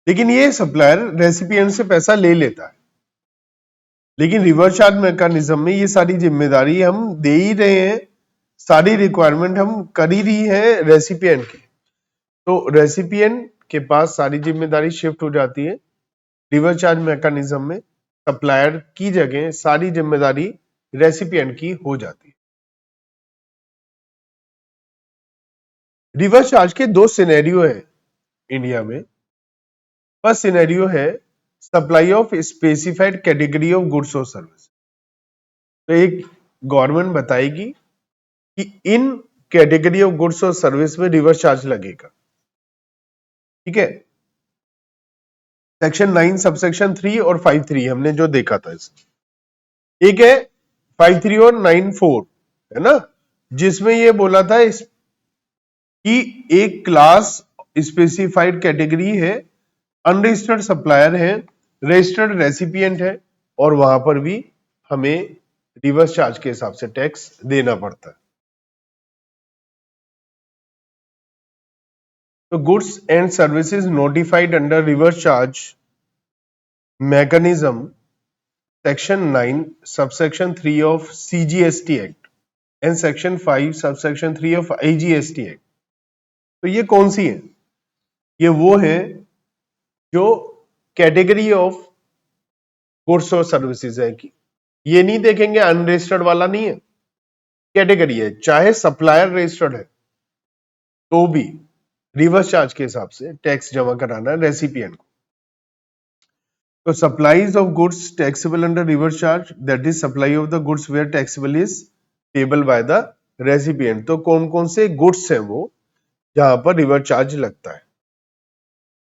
लेकिन ये सप्लायर रेसिपिएंट से पैसा ले लेता है। लेकिन रिवर्स चार्ज मैकेनिज्म में ये सारी जिम्मेदारी हम दे ही रहे हैं, सारी रिक्वायरमेंट हम कर ही रही है रेसिपिएंट की। तो रेसिपिएंट के पास सारी जिम्मेदारी शिफ्ट हो जाती है रिवर्स चार्ज मैकेनिज्म में, सप्लायर की जगह सारी जिम्मेदारी रेसिपिएंट की हो जाती है। रिवर्स चार्ज के दो सिनेरियो है इंडिया में। फर्स्ट सिनेरियो है supply of specified category of goods और सर्विस। तो एक गवर्नमेंट बताएगी कि इन कैटेगरी ऑफ गुड्स और सर्विस में रिवर्स चार्ज लगेगा, ठीक है। सेक्शन 9 सबसेक्शन 3 और 5(3) हमने जो देखा था इसमें, एक है 5(3) और 9(4), है ना, जिसमें ये बोला था कि एक क्लास स्पेसिफाइड कैटेगरी है, अनरजिस्टर्ड सप्लायर है, रजिस्टर्ड रेसिपिएंट है, और वहां पर भी हमें रिवर्स चार्ज के हिसाब से टैक्स देना पड़ता है। तो goods and services notified under reverse charge mechanism section 9 subsection 3 of CGST Act and section 5 subsection 3 of IGST Act। तो ये कौन सी है? ये वो है जो कैटेगरी ऑफ गुड्स और सर्विसेज है कि ये नहीं देखेंगे, अनरजिस्टर्ड वाला नहीं है, कैटेगरी है, चाहे सप्लायर रजिस्टर्ड है तो भी रिवर्स चार्ज के हिसाब से टैक्स जमा कराना है रेसिपिएंट को। तो supplies of goods taxable under reverse charge, that is supply of the goods where taxable is payable by the recipient। तो कौन कौन से गुड्स हैं वो जहां पर रिवर्स चार्ज लगता है?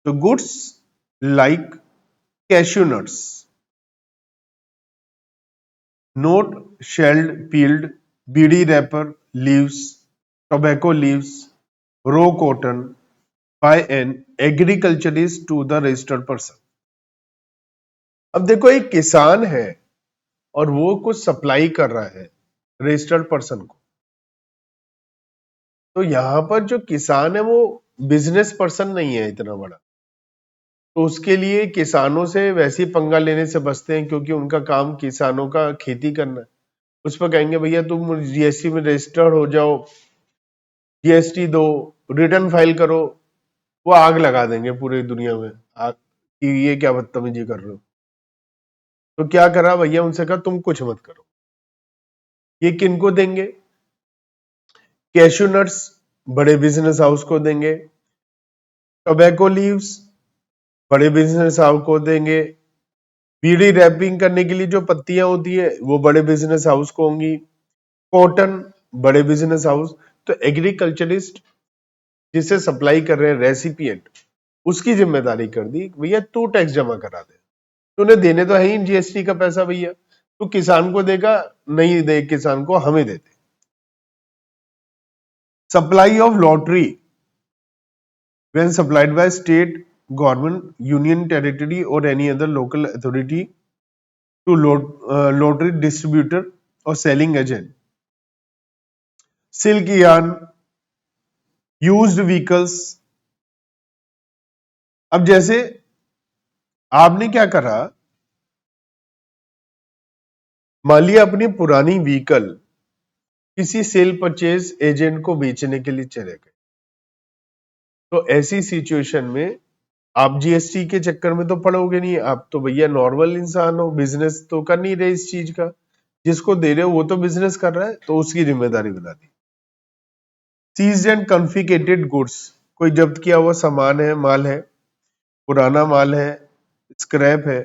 तो goods like cashew nuts, not shelled peeled, bidi wrapper leaves, tobacco leaves, raw cotton by an agriculturist to the registered person. अब देखो एक किसान है और वो कुछ सप्लाई कर रहा है रजिस्टर्ड पर्सन को, तो यहां पर जो किसान है वो बिजनेस पर्सन नहीं है इतना बड़ा, तो उसके लिए किसानों से वैसे ही पंगा लेने से बचते हैं, क्योंकि उनका काम किसानों का खेती करना है। उस पर कहेंगे भैया तुम जीएसटी में रजिस्टर्ड हो जाओ, जीएसटी दो, रिटर्न फाइल करो, वो आग लगा देंगे पूरी दुनिया में आग कि ये क्या बदतमीजी कर रहे हो। तो क्या करा भैया, उनसे कहा तुम कुछ मत करो। ये किनको देंगे? कैश्यू नट्स बड़े बिजनेस हाउस को देंगे, टोबैको लीव्स बड़े बिजनेस हाउस को देंगे, बीड़ी रैपिंग करने के लिए जो पत्तियां होती है वो बड़े बिजनेस हाउस को होंगी, कॉटन बड़े बिजनेस हाउस। तो एग्रीकल्चरिस्ट जिसे सप्लाई कर रहे हैं रेसिपिएंट, उसकी जिम्मेदारी कर दी भैया तू टैक्स जमा करा दे, तूने देने तो है ही जीएसटी का पैसा भैया, तू किसान को देगा नहीं दे किसान को, हमें देते। Supply of lottery when supplied by state government, union territory or any other local authority to lottery distributor or selling agent, silk yarn, used vehicles। अब जैसे आपने क्या करा, मान लिया अपनी पुरानी व्हीकल किसी सेल परचेज एजेंट को बेचने के लिए चले गए, तो ऐसी सिचुएशन में आप जीएसटी के चक्कर में तो पड़ोगे नहीं, आप तो भैया नॉर्मल इंसान हो, बिजनेस तो कर नहीं रहे इस चीज का, जिसको दे रहे हो वो तो बिजनेस कर रहा है, तो उसकी जिम्मेदारी बना दी। सीज्ड एंड कॉन्फिस्केटेड गुड्स, कोई जब्त किया हुआ सामान है, माल है, पुराना माल है, स्क्रैप है,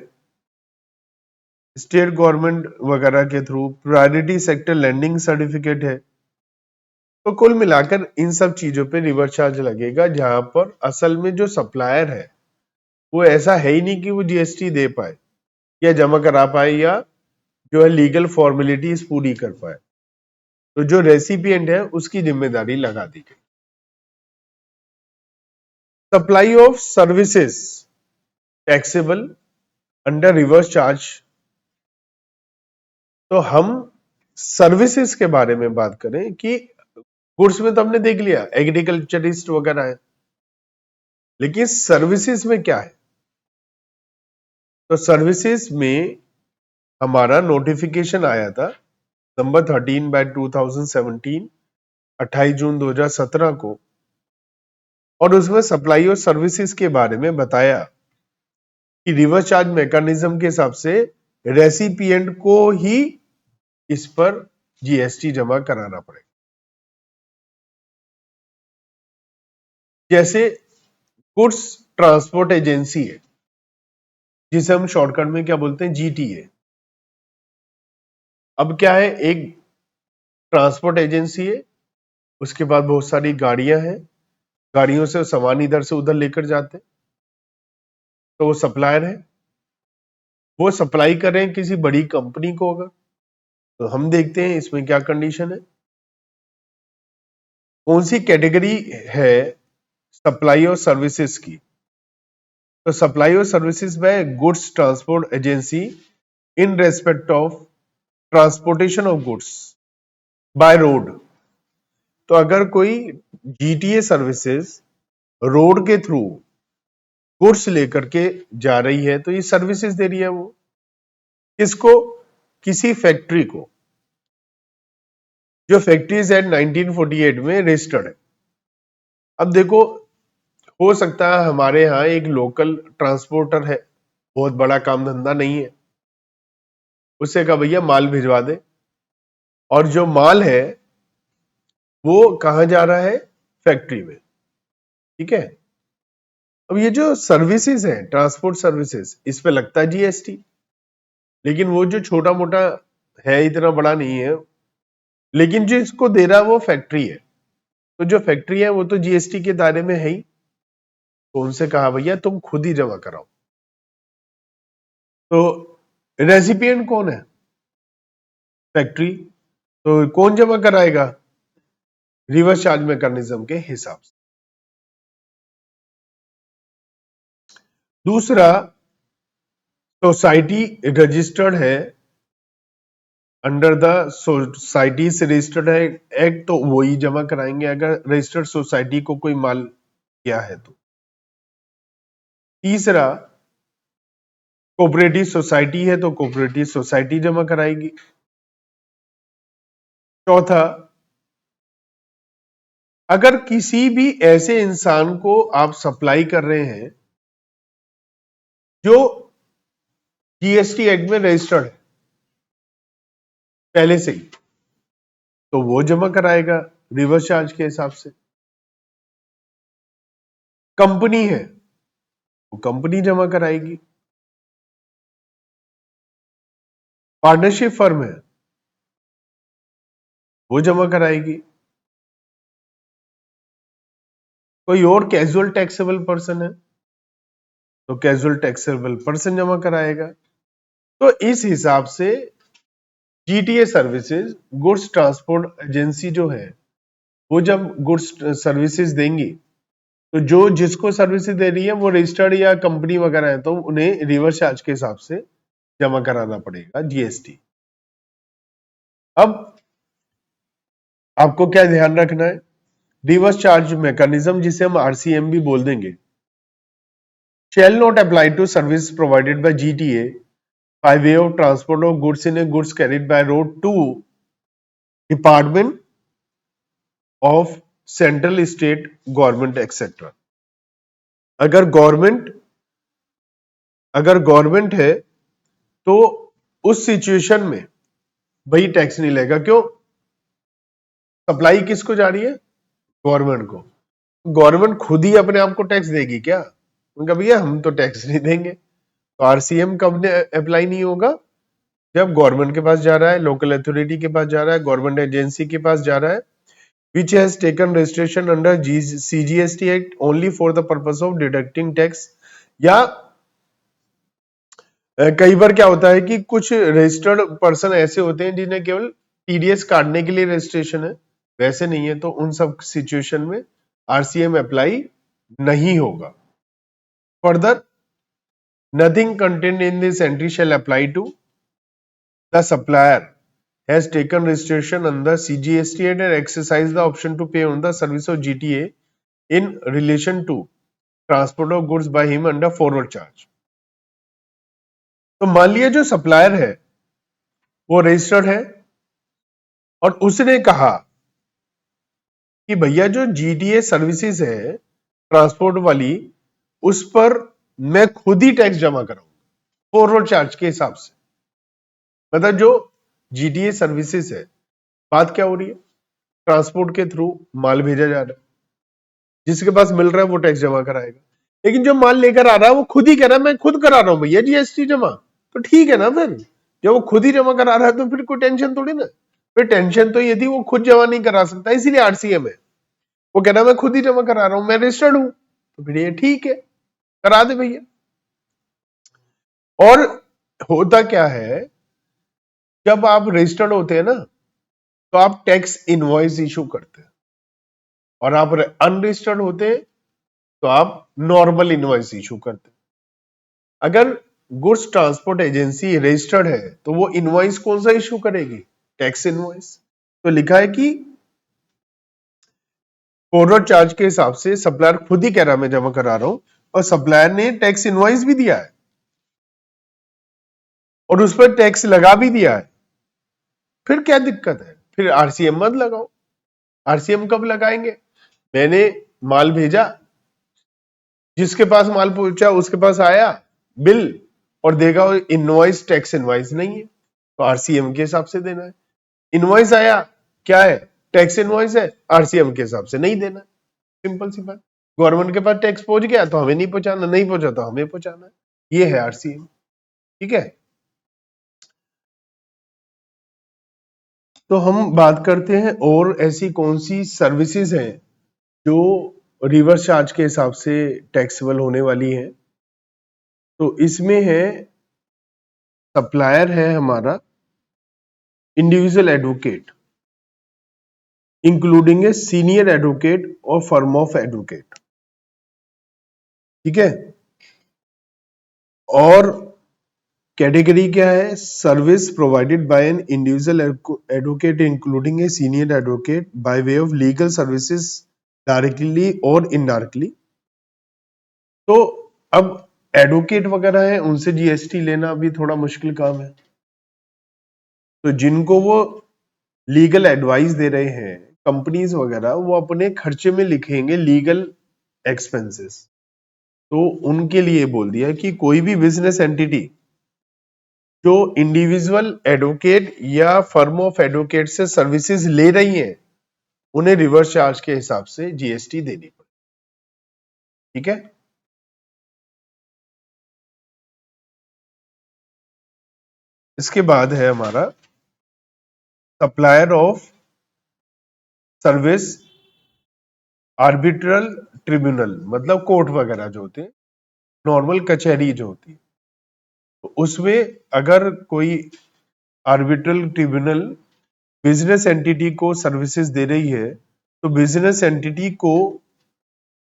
स्टेट गवर्नमेंट वगैरह के through priority sector lending certificate है, तो कुल मिलाकर इन सब चीजों पे रिवर्स चार्ज लगेगा, जहां पर असल में जो सप्लायर है वो ऐसा है ही नहीं कि वो जीएसटी दे पाए या जमा करा पाए या जो है लीगल फॉर्मेलिटीज पूरी कर पाए, तो जो रेसिपिएंट है उसकी जिम्मेदारी लगा दी गई। Supply of services taxable under reverse charge, तो हम सर्विसेज के बारे में बात करें कि गुड्स में तो हमने देख लिया एग्रीकल्चरिस्ट वगैरह है, लेकिन सर्विसेज में क्या है? तो सर्विसेज में हमारा नोटिफिकेशन आया था नंबर 13/2017, 28 जून 2017 को, और उसमें सप्लाई और सर्विसेज के बारे में बताया कि रिवर्स चार्ज मैकेनिज्म के हिसाब से रेसिपिएंट को ही इस पर जीएसटी जमा कराना पड़ेगा। जैसे गुड्स ट्रांसपोर्ट एजेंसी है, जिसे हम शॉर्टकट में क्या बोलते हैं, जीटीए। अब क्या है, एक ट्रांसपोर्ट एजेंसी है, उसके बाद बहुत सारी गाड़ियां हैं, गाड़ियों से सामान इधर से उधर लेकर जाते हैं, तो वो सप्लायर है, वो सप्लाई कर रहे हैं किसी बड़ी कंपनी को। अगर तो हम देखते हैं इसमें क्या कंडीशन है, कौन सी कैटेगरी है सप्लाई और सर्विसेज की। तो सप्लाई और सर्विसेज में goods transport agency in respect of transportation of goods by road. तो अगर कोई जीटीए सर्विसेज रोड के थ्रू गुड्स लेकर के जा रही है, तो ये सर्विसेज दे रही है वो किसको, किसी फैक्ट्री को, जो फैक्ट्रीज एट 1948 में रजिस्टर्ड है। अब देखो, हो सकता है हमारे यहाँ एक लोकल ट्रांसपोर्टर है, बहुत बड़ा काम धंधा नहीं है, उससे कहा भैया माल भिजवा दे, और जो माल है वो कहाँ जा रहा है, फैक्ट्री में, ठीक है। अब ये जो सर्विसेज है, ट्रांसपोर्ट सर्विसेज, इस पे लगता है जीएसटी, लेकिन वो जो छोटा मोटा है इतना बड़ा नहीं है, लेकिन जो इसको दे रहा है वो फैक्ट्री है, तो जो फैक्ट्री है वो तो जीएसटी के दायरे में है ही, तो उनसे कहा भैया तुम खुद ही जमा कराओ। तो रेसिपिएंट कौन है, फैक्ट्री, तो कौन जमा कराएगा, रिवर्स चार्ज मैकेनिज्म के हिसाब से। दूसरा, सोसाइटी रजिस्टर्ड है अंडर द सोसाइटी से रजिस्टर्ड है एक्ट, तो वही जमा कराएंगे अगर रजिस्टर्ड सोसाइटी को कोई माल किया है तो। तीसरा, कोऑपरेटिव सोसाइटी है तो कोऑपरेटिव सोसाइटी जमा कराएगी। चौथा, अगर किसी भी ऐसे इंसान को आप सप्लाई कर रहे हैं जो जीएसटी एक्ट में रजिस्टर्ड है पहले से ही, तो वो जमा कराएगा रिवर्स चार्ज के हिसाब से। कंपनी है, वो कंपनी जमा कराएगी। पार्टनरशिप फर्म है, वो जमा कराएगी। कोई और कैजुअल टैक्सेबल पर्सन है, तो कैजुअल टैक्सेबल पर्सन जमा कराएगा। तो इस हिसाब से GTA services, goods transport agency जो है, वो जब गुड्स सर्विसेज देंगी, तो जो जिसको सर्विसेज दे रही है वो रजिस्टर्ड या कंपनी वगैरह है, तो उन्हें रिवर्स चार्ज के हिसाब से जमा कराना पड़ेगा जीएसटी। अब आपको क्या ध्यान रखना है, रिवर्स चार्ज मैकेनिज्म, जिसे हम आरसीएम भी बोल देंगे, shall not apply to service provided by GTA by way of transport of goods in a goods carried by road to department of central state government etc। अगर government है तो उस situation में भाई टैक्स नहीं लेगा। क्यों, सप्लाई किसको जा रही है, गवर्नमेंट को। गवर्नमेंट खुद ही अपने आप को टैक्स देगी क्या, उनका भैया हम तो टैक्स नहीं देंगे। तो आरसीएम कब अप्लाई नहीं होगा, जब गवर्नमेंट के पास जा रहा है, लोकल अथॉरिटी के पास जा रहा है, गवर्नमेंट एजेंसी के पास जा रहा है, which has taken registration under CGST Act only for the purpose of deducting tax। या कई बार क्या होता है कि कुछ रजिस्टर्ड पर्सन ऐसे होते हैं जिन्हें केवल टीडीएस काटने के लिए रजिस्ट्रेशन है, वैसे नहीं है, तो उन सब सिचुएशन में आरसीएम अप्लाई नहीं होगा। Further, nothing content in this entry shall apply to the supplier has taken registration under CGST and exercised the option to pay on the service of GTA in relation to transport of goods by him under forward charge। तो मान लिया जो supplier है वो registered है और उसने कहा कि भैया जो जीडीए सर्विसेज है ट्रांसपोर्ट वाली, उस पर मैं खुद ही टैक्स जमा कराऊंगा फॉरवर्ड चार्ज के हिसाब से। मतलब जो जीडीए सर्विसेज है, बात क्या हो रही है, ट्रांसपोर्ट के थ्रू माल भेजा जा रहा है, जिसके पास मिल रहा है वो टैक्स जमा कराएगा। लेकिन जो माल लेकर आ रहा है वो खुद ही कह रहा है मैं खुद करा रहा हूं भैया जीएसटी जमा, तो ठीक है ना। फिर जब वो खुद ही जमा करा रहा है तो फिर कोई टेंशन थोड़ी ना। फिर टेंशन तो यदि वो खुद जमा नहीं करा सकता, इसीलिए आरसीएम है। वो कह रहा है मैं खुद ही जमा करा रहा हूं, मैं रजिस्टर्ड हूं, तो फिर ये ठीक है, करा दे भैया। और होता क्या है, जब आप रजिस्टर्ड होते हैं ना तो आप टैक्स इनवॉइस इशू करते हैं, और आप अनरजिस्टर्ड होते हैं तो आप नॉर्मल इनवॉइस इशू करते हैं। अगर गुड्स ट्रांसपोर्ट एजेंसी रजिस्टर्ड है तो वो इनवॉइस कौन सा इशू करेगी, टैक्स इनवॉइस। तो लिखा है कि फॉरवर्ड चार्ज के हिसाब से सप्लायर खुद ही कह रहा है मैं जमा करा रहा हूं, और सप्लायर ने टैक्स इनवॉइस भी दिया है और उस पर टैक्स लगा भी दिया है। फिर क्या दिक्कत है, फिर आरसीएम मत लगाओ। आरसीएम कब लगाएंगे, मैंने माल भेजा, जिसके पास माल पहुंचा उसके पास आया बिल और देगा इनवॉइस, टैक्स इनवॉइस नहीं है तो आरसीएम के हिसाब से देना है। इनवॉइस आया, क्या है, टैक्स इनवॉइस है, आरसीएम के हिसाब से नहीं देना। सिंपल सी बात। गवर्नमेंट के पास टैक्स पहुंच गया तो हमें नहीं पहुंचाना, नहीं पहुंचा तो हमें पहुंचाना। ये है आरसीएम, ठीक है। तो हम बात करते हैं और ऐसी कौन सी सर्विसेज हैं जो रिवर्स चार्ज के हिसाब से टैक्सेबल होने वाली है। तो इसमें है, सप्लायर है हमारा individual advocate including a senior advocate और फर्म ऑफ एडवोकेट, ठीक है। और कैटेगरी क्या है, service provided by an individual advocate including a senior advocate bye way of legal services directly और इनडायरेक्टली। तो अब एडवोकेट वगैरह है उनसे जीएसटी लेना भी थोड़ा मुश्किल काम है। तो जिनको वो लीगल एडवाइस दे रहे हैं कंपनीज वगैरह, वो अपने खर्चे में लिखेंगे लीगल एक्सपेंसेस। तो उनके लिए बोल दिया कि कोई भी बिजनेस एंटिटी जो इंडिविजुअल एडवोकेट या फर्म ऑफ एडवोकेट से सर्विसेज ले रही है उन्हें रिवर्स चार्ज के हिसाब से जीएसटी देनी पड़ेगी, ठीक है। इसके बाद है हमारा supplier of service arbitral tribunal, मतलब कोर्ट वगैरह जो होते हैं, नॉर्मल कचहरी जो होती है, तो उसमें अगर कोई आर्बिट्रल ट्रिब्यूनल बिजनेस एंटिटी को सर्विसेज दे रही है तो बिजनेस एंटिटी को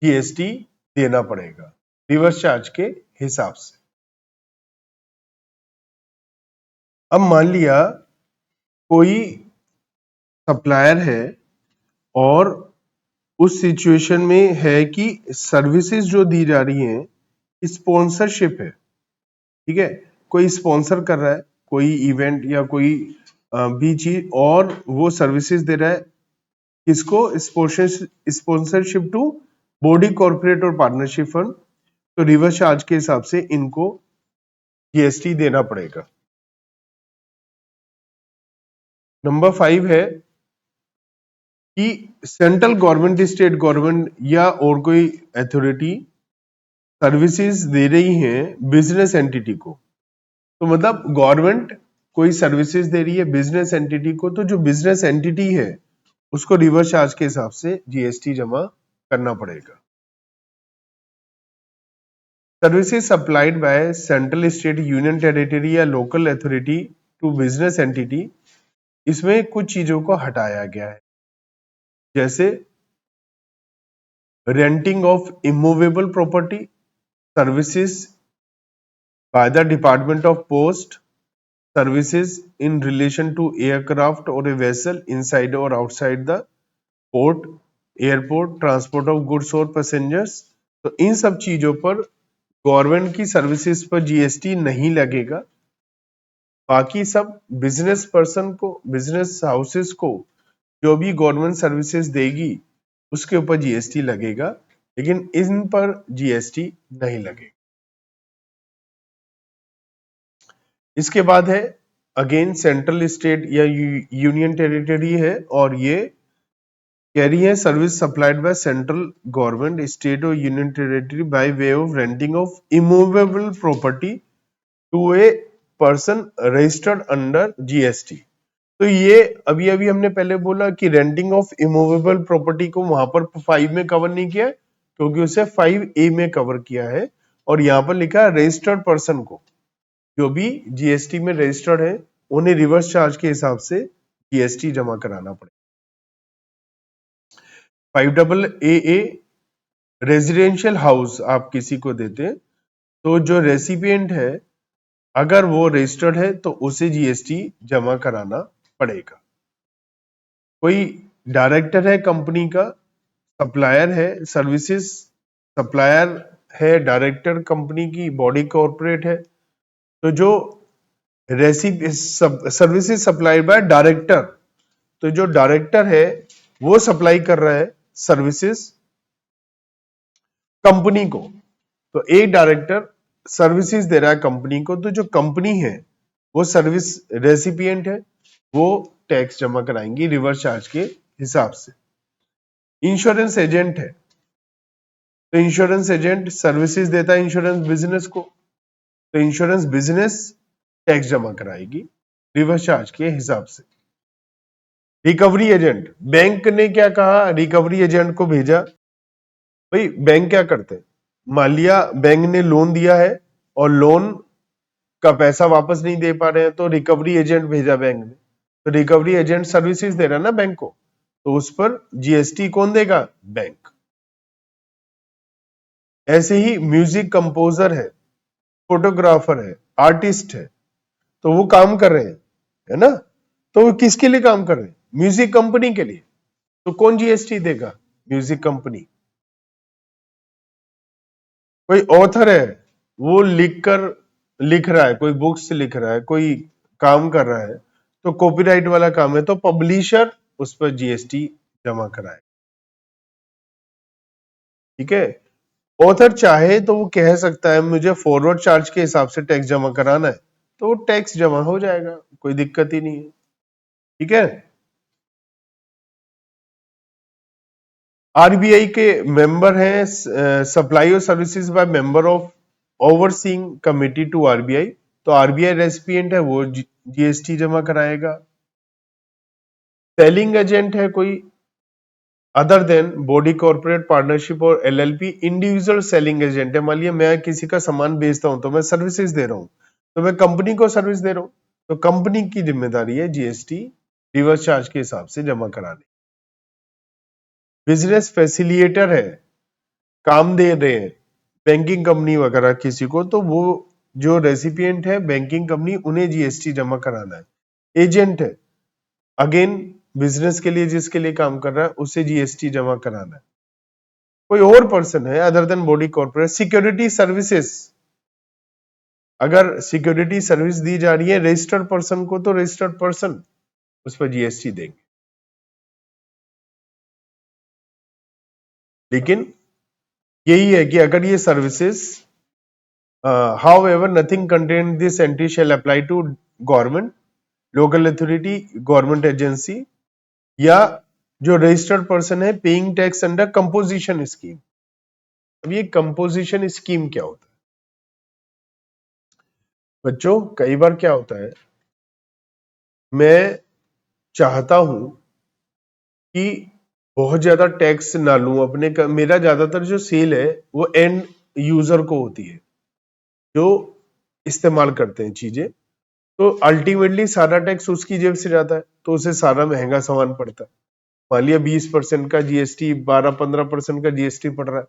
जीएसटी देना पड़ेगा रिवर्स चार्ज के हिसाब से। अब मान लिया कोई सप्लायर है और उस सिचुएशन में है कि सर्विसेज जो दी जा रही हैं स्पॉन्सरशिप है, ठीक है। कोई स्पॉन्सर कर रहा है कोई इवेंट या कोई भी चीज, और वो सर्विसेज दे रहा है किसको, स्पॉन्सरशिप टू बॉडी कॉर्पोरेट और पार्टनरशिप फंड। तो रिवर्स चार्ज के हिसाब से इनको जीएसटी देना पड़ेगा। नंबर 5 है कि सेंट्रल गवर्नमेंट, स्टेट गवर्नमेंट या और कोई अथॉरिटी सर्विसेज दे रही हैं बिजनेस एंटिटी को। तो मतलब गवर्नमेंट कोई सर्विसेज दे रही है बिजनेस एंटिटी को, तो जो बिजनेस एंटिटी है उसको रिवर्स चार्ज के हिसाब से जीएसटी जमा करना पड़ेगा। Services supplied by central, state, union territory या local authority to business entity, इसमें कुछ चीजों को हटाया गया है, जैसे renting of immovable property services by the department of post, services in relation to aircraft or a vessel inside or outside the port, airport, transport of goods और passengers। तो इन सब चीजों पर गवर्नमेंट की सर्विसेज पर जीएसटी नहीं लगेगा। बाकी सब बिजनेस पर्सन को, बिजनेस हाउसेस को जो भी गवर्नमेंट सर्विसेज देगी उसके ऊपर जीएसटी लगेगा, लेकिन इन पर जीएसटी नहीं लगेगा। इसके बाद है अगेन सेंट्रल स्टेट या यूनियन टेरिटरी है, और ये कह रही है service supplied by central government, state और union territory by way of renting of immovable property to a person registered under GST. तो ये अभी अभी हमने पहले बोला कि रेंटिंग ऑफ इमूवेबल प्रॉपर्टी को वहां पर 5 में कवर नहीं किया क्योंकि उसे 5A में कवर किया है, और यहां पर लिखा है रजिस्टर्ड पर्सन को, जो भी जीएसटी में रजिस्टर्ड है उन्हें रिवर्स चार्ज के हिसाब से जीएसटी जमा कराना पड़ेगा। 5AA रेजिडेंशियल हाउस आप किसी को देते हैं तो जो रेसिपिएंट है अगर वो रजिस्टर्ड है तो उसे जीएसटी जमा कराना पड़ेगा। कोई डायरेक्टर है कंपनी का, सप्लायर है, सर्विसेज सप्लायर है, डायरेक्टर कंपनी की बॉडी कॉर्पोरेट है, तो जो सर्विसेज सप्लाई बाय डायरेक्टर, तो जो डायरेक्टर है वो सप्लाई कर रहा है सर्विसेज कंपनी को, तो एक डायरेक्टर सर्विसेज दे रहा है कंपनी को, तो जो कंपनी है वो सर्विस रेसिपिएंट है, वो टैक्स जमा कराएंगी रिवर्स चार्ज के हिसाब से। इंश्योरेंस एजेंट है तो इंश्योरेंस एजेंट सर्विसेज देता है इंश्योरेंस बिजनेस को, तो इंश्योरेंस बिजनेस टैक्स जमा कराएगी रिवर्स चार्ज के हिसाब से। रिकवरी एजेंट, बैंक ने क्या कहा, रिकवरी एजेंट को भेजा। भाई बैंक क्या करते हैं, मान लिया बैंक ने लोन दिया है और लोन का पैसा वापस नहीं दे पा रहे हैं, तो रिकवरी एजेंट भेजा बैंक ने, तो रिकवरी एजेंट सर्विसेज दे रहा है ना बैंक को, तो उस पर जीएसटी कौन देगा, बैंक। ऐसे ही म्यूजिक कंपोजर है, फोटोग्राफर है, आर्टिस्ट है, तो वो काम कर रहे हैं, है ना, तो वो किसके लिए काम कर रहे हैं, म्यूजिक कंपनी के लिए, तो कौन जीएसटी देगा, म्यूजिक कंपनी। कोई ऑथर है, वो लिख रहा है, कोई बुक्स लिख रहा है, कोई काम कर रहा है, तो कॉपीराइट वाला काम है, तो पब्लिशर उस पर जीएसटी जमा कराए। ठीक है, ऑथर चाहे तो वो कह सकता है मुझे फॉरवर्ड चार्ज के हिसाब से टैक्स जमा कराना है, तो वो टैक्स जमा हो जाएगा, कोई दिक्कत ही नहीं है। ठीक है, आरबीआई के मेंबर हैं सप्लाई और services by member of overseeing committee to RBI, तो आरबीआई रेसिपिएंट है वो जीएसटी जमा कराएगा। सेलिंग एजेंट है कोई other than body corporate partnership और एलएलपी, इंडिविजुअल सेलिंग एजेंट है, मान लिया मैं किसी का सामान बेचता हूं तो मैं सर्विसेज दे रहा हूं, तो मैं कंपनी को सर्विस दे रहा हूं, तो कंपनी की जिम्मेदारी है जीएसटी रिवर्स चार्ज के हिसाब से जमा कराने। बिजनेस फैसिलिटेटर है, काम दे रहे हैं बैंकिंग कंपनी वगैरह किसी को, तो वो जो रेसिपिएंट है बैंकिंग कंपनी उन्हें जीएसटी जमा कराना है। एजेंट है अगेन बिजनेस के लिए जिसके लिए काम कर रहा है उसे जीएसटी जमा कराना है। कोई और पर्सन है other than body corporate, security services, अगर सिक्योरिटी सर्विस दी जा रही है रजिस्टर्ड पर्सन को, तो रजिस्टर्ड पर्सन उस पर जीएसटी देंगे। लेकिन यही है कि अगर ये services however nothing contained this entry shall apply to government, local authority, government agency या जो रजिस्टर्ड पर्सन है paying tax under composition scheme. अब ये कंपोजिशन स्कीम क्या होता है बच्चों, कई बार क्या होता है मैं चाहता हूं कि बहुत ज्यादा टैक्स ना लूं अपने का, मेरा ज्यादातर जो सेल है वो एंड यूजर को होती है जो इस्तेमाल करते हैं चीजें, तो अल्टीमेटली सारा टैक्स उसकी जेब से जाता है, तो उसे सारा महंगा सामान पड़ता है। मान लिया 20% का जीएसटी, 12-15% का जीएसटी पड़ रहा है।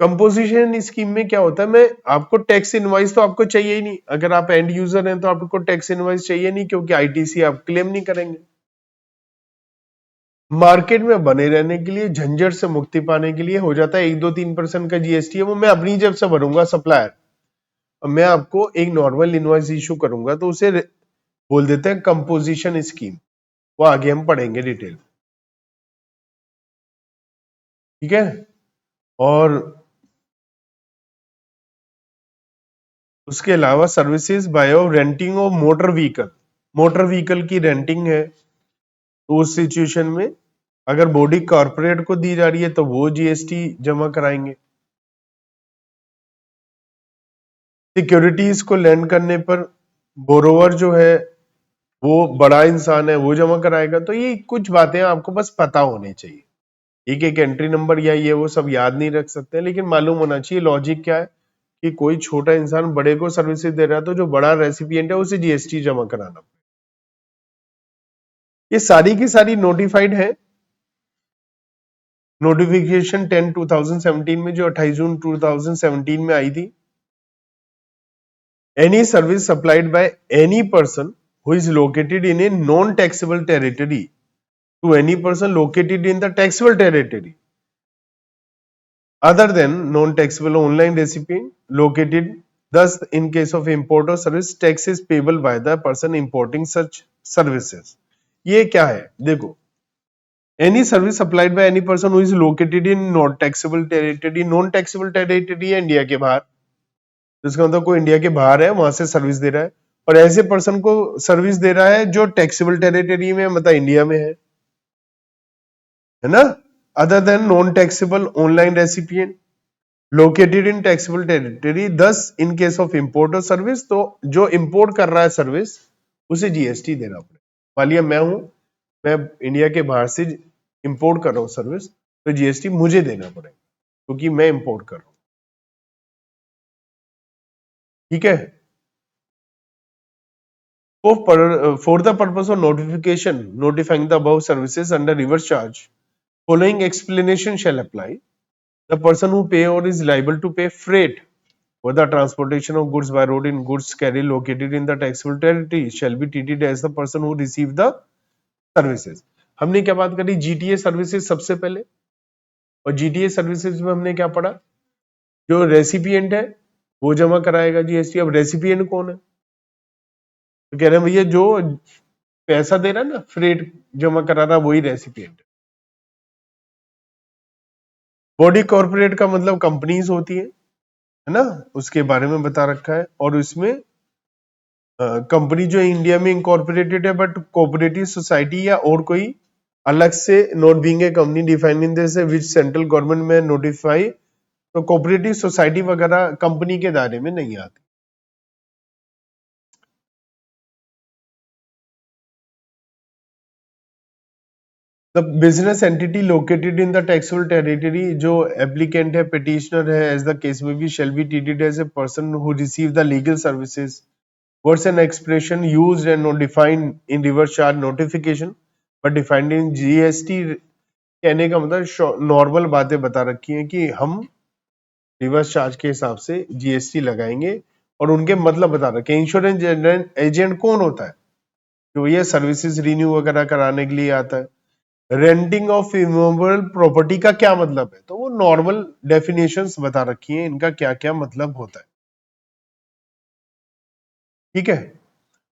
कंपोजिशन स्कीम में क्या होता है, मैं आपको टैक्स इनवॉइस तो आपको चाहिए ही नहीं, अगर आप एंड यूजर हैं तो आपको टैक्स इनवॉइस चाहिए नहीं क्योंकि आईटीसी आप क्लेम नहीं करेंगे। मार्केट में बने रहने के लिए, झंझट से मुक्ति पाने के लिए हो जाता है 1-2-3% का जीएसटी है वो मैं अपनी जेब से भरूंगा सप्लायर, मैं आपको एक नॉर्मल इनवॉइस इशू करूंगा तो उसे बोल देते हैं कंपोजिशन स्कीम, वो आगे हम पढ़ेंगे डिटेल, ठीक है। और उसके अलावा services by renting of motor vehicle, motor vehicle की रेंटिंग है तो उस सिचुएशन में अगर बॉडी कॉर्पोरेट को दी जा रही है तो वो जीएसटी जमा कराएंगे। सिक्योरिटीज को लैंड करने पर बोरोवर जो है वो बड़ा इंसान है, वो जमा कराएगा। तो ये कुछ बातें आपको बस पता होनी चाहिए, एक एक एंट्री नंबर या ये वो सब याद नहीं रख सकते, लेकिन मालूम होना चाहिए लॉजिक क्या है कि कोई छोटा इंसान बड़े को सर्विसेज दे रहा है तो जो बड़ा रेसिपिएंट है उसे जीएसटी जमा कराना। ये सारी की सारी नोटिफाइड है नोटिफिकेशन 10 2017 में, जो 28 जून 2017 में आई थी। Any service supplied by any person who is located in a non taxable territory to any person located in the taxable territory other than non-taxable online recipient located. Thus, in case of import or service, tax is payable by the person importing such services. ये क्या है देखो, any service supplied by any person who is located in non taxable territory, non taxable territory है India के बाहर, जिसका मतलब कोई इंडिया के बाहर है वहां से सर्विस दे रहा है, और ऐसे पर्सन को सर्विस दे रहा है जो टैक्सेबल टेरिटरी में मतलब इंडिया में है ना, other than non taxable online recipient located in taxable territory. दस इन केस ऑफ इंपोर्ट और सर्विस, तो जो इंपोर्ट कर रहा है सर्विस उसे जीएसटी देना पड़ेगा। मान लिया मैं इंडिया के बाहर से इंपोर्ट कर रहा हूं सर्विस, तो जीएसटी मुझे देना पड़ेगा क्योंकि मैं इंपोर्ट कर रहा हूं, ठीक है। For the purpose of notification notifying the above services under reverse charge, following explanation shall apply. The person who pay or is liable to pay freight for the transportation of goods by road in goods carried located in the taxable territory shall be treated as the person who received the services. हमने क्या बात करी, GTA services सबसे पहले, और GTA services में हमने क्या पढ़ा, जो रेसिपिएंट है वो जमा कराएगा जीएसटी। अब रेसिपिएंट कौन है, तो कह रहे हैं भैया जो पैसा दे रहा है ना, फ्रेट जमा करा रहा, वही रेसिपिएंट है। बॉडी कॉर्पोरेट का मतलब कंपनीज होती है ना, उसके बारे में बता रखा है। और इसमें कंपनी जो इंडिया में इंकॉर्पोरेटेड है बट कोऑपरेटिव सोसाइटी या और कोई अलग से not being a company defined in this which central government में नोटिफाई, तो कोऑपरेटिव सोसाइटी वगैरह कंपनी के दायरे में नहीं आती। The business entity located in the taxable territory, जो एप्लीकेंट है पिटिशनर है एज द केस में be, shall be treated as a person who receive the legal services. Words and expression used and not defined in reverse charge notification but defined in GST. कहने का मतलब normal बातें बता रखी हैं कि हम रिवर्स चार्ज के हिसाब से जीएसटी लगाएंगे, और उनके मतलब बता रखे हैं। इंश्योरेंस एजेंट कौन होता है, जो ये सर्विसेज रिन्यू वगैरह कराने के लिए आता है। रेंटिंग ऑफ इमूवेबल प्रॉपर्टी का क्या मतलब है, तो वो नॉर्मल डेफिनेशंस बता रखी हैं, इनका क्या क्या मतलब होता है, ठीक है।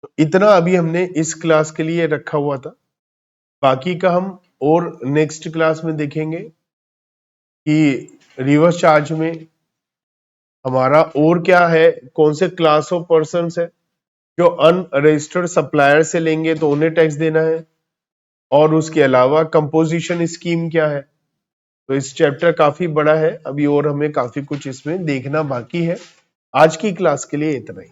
तो इतना अभी हमने इस क्लास के लिए रखा हुआ था, बाकी का हम और नेक्स्ट क्लास में देखेंगे कि रिवर्स चार्ज में हमारा और क्या है, कौन से क्लास ऑफ पर्संस है। जो अनरजिस्टर्ड सप्लायर से लेंगे तो उन्हें टैक्स देना है, और उसके अलावा कंपोजिशन स्कीम क्या है। तो इस चैप्टर काफी बड़ा है अभी, और हमें काफी कुछ इसमें देखना बाकी है। आज की क्लास के लिए इतना ही।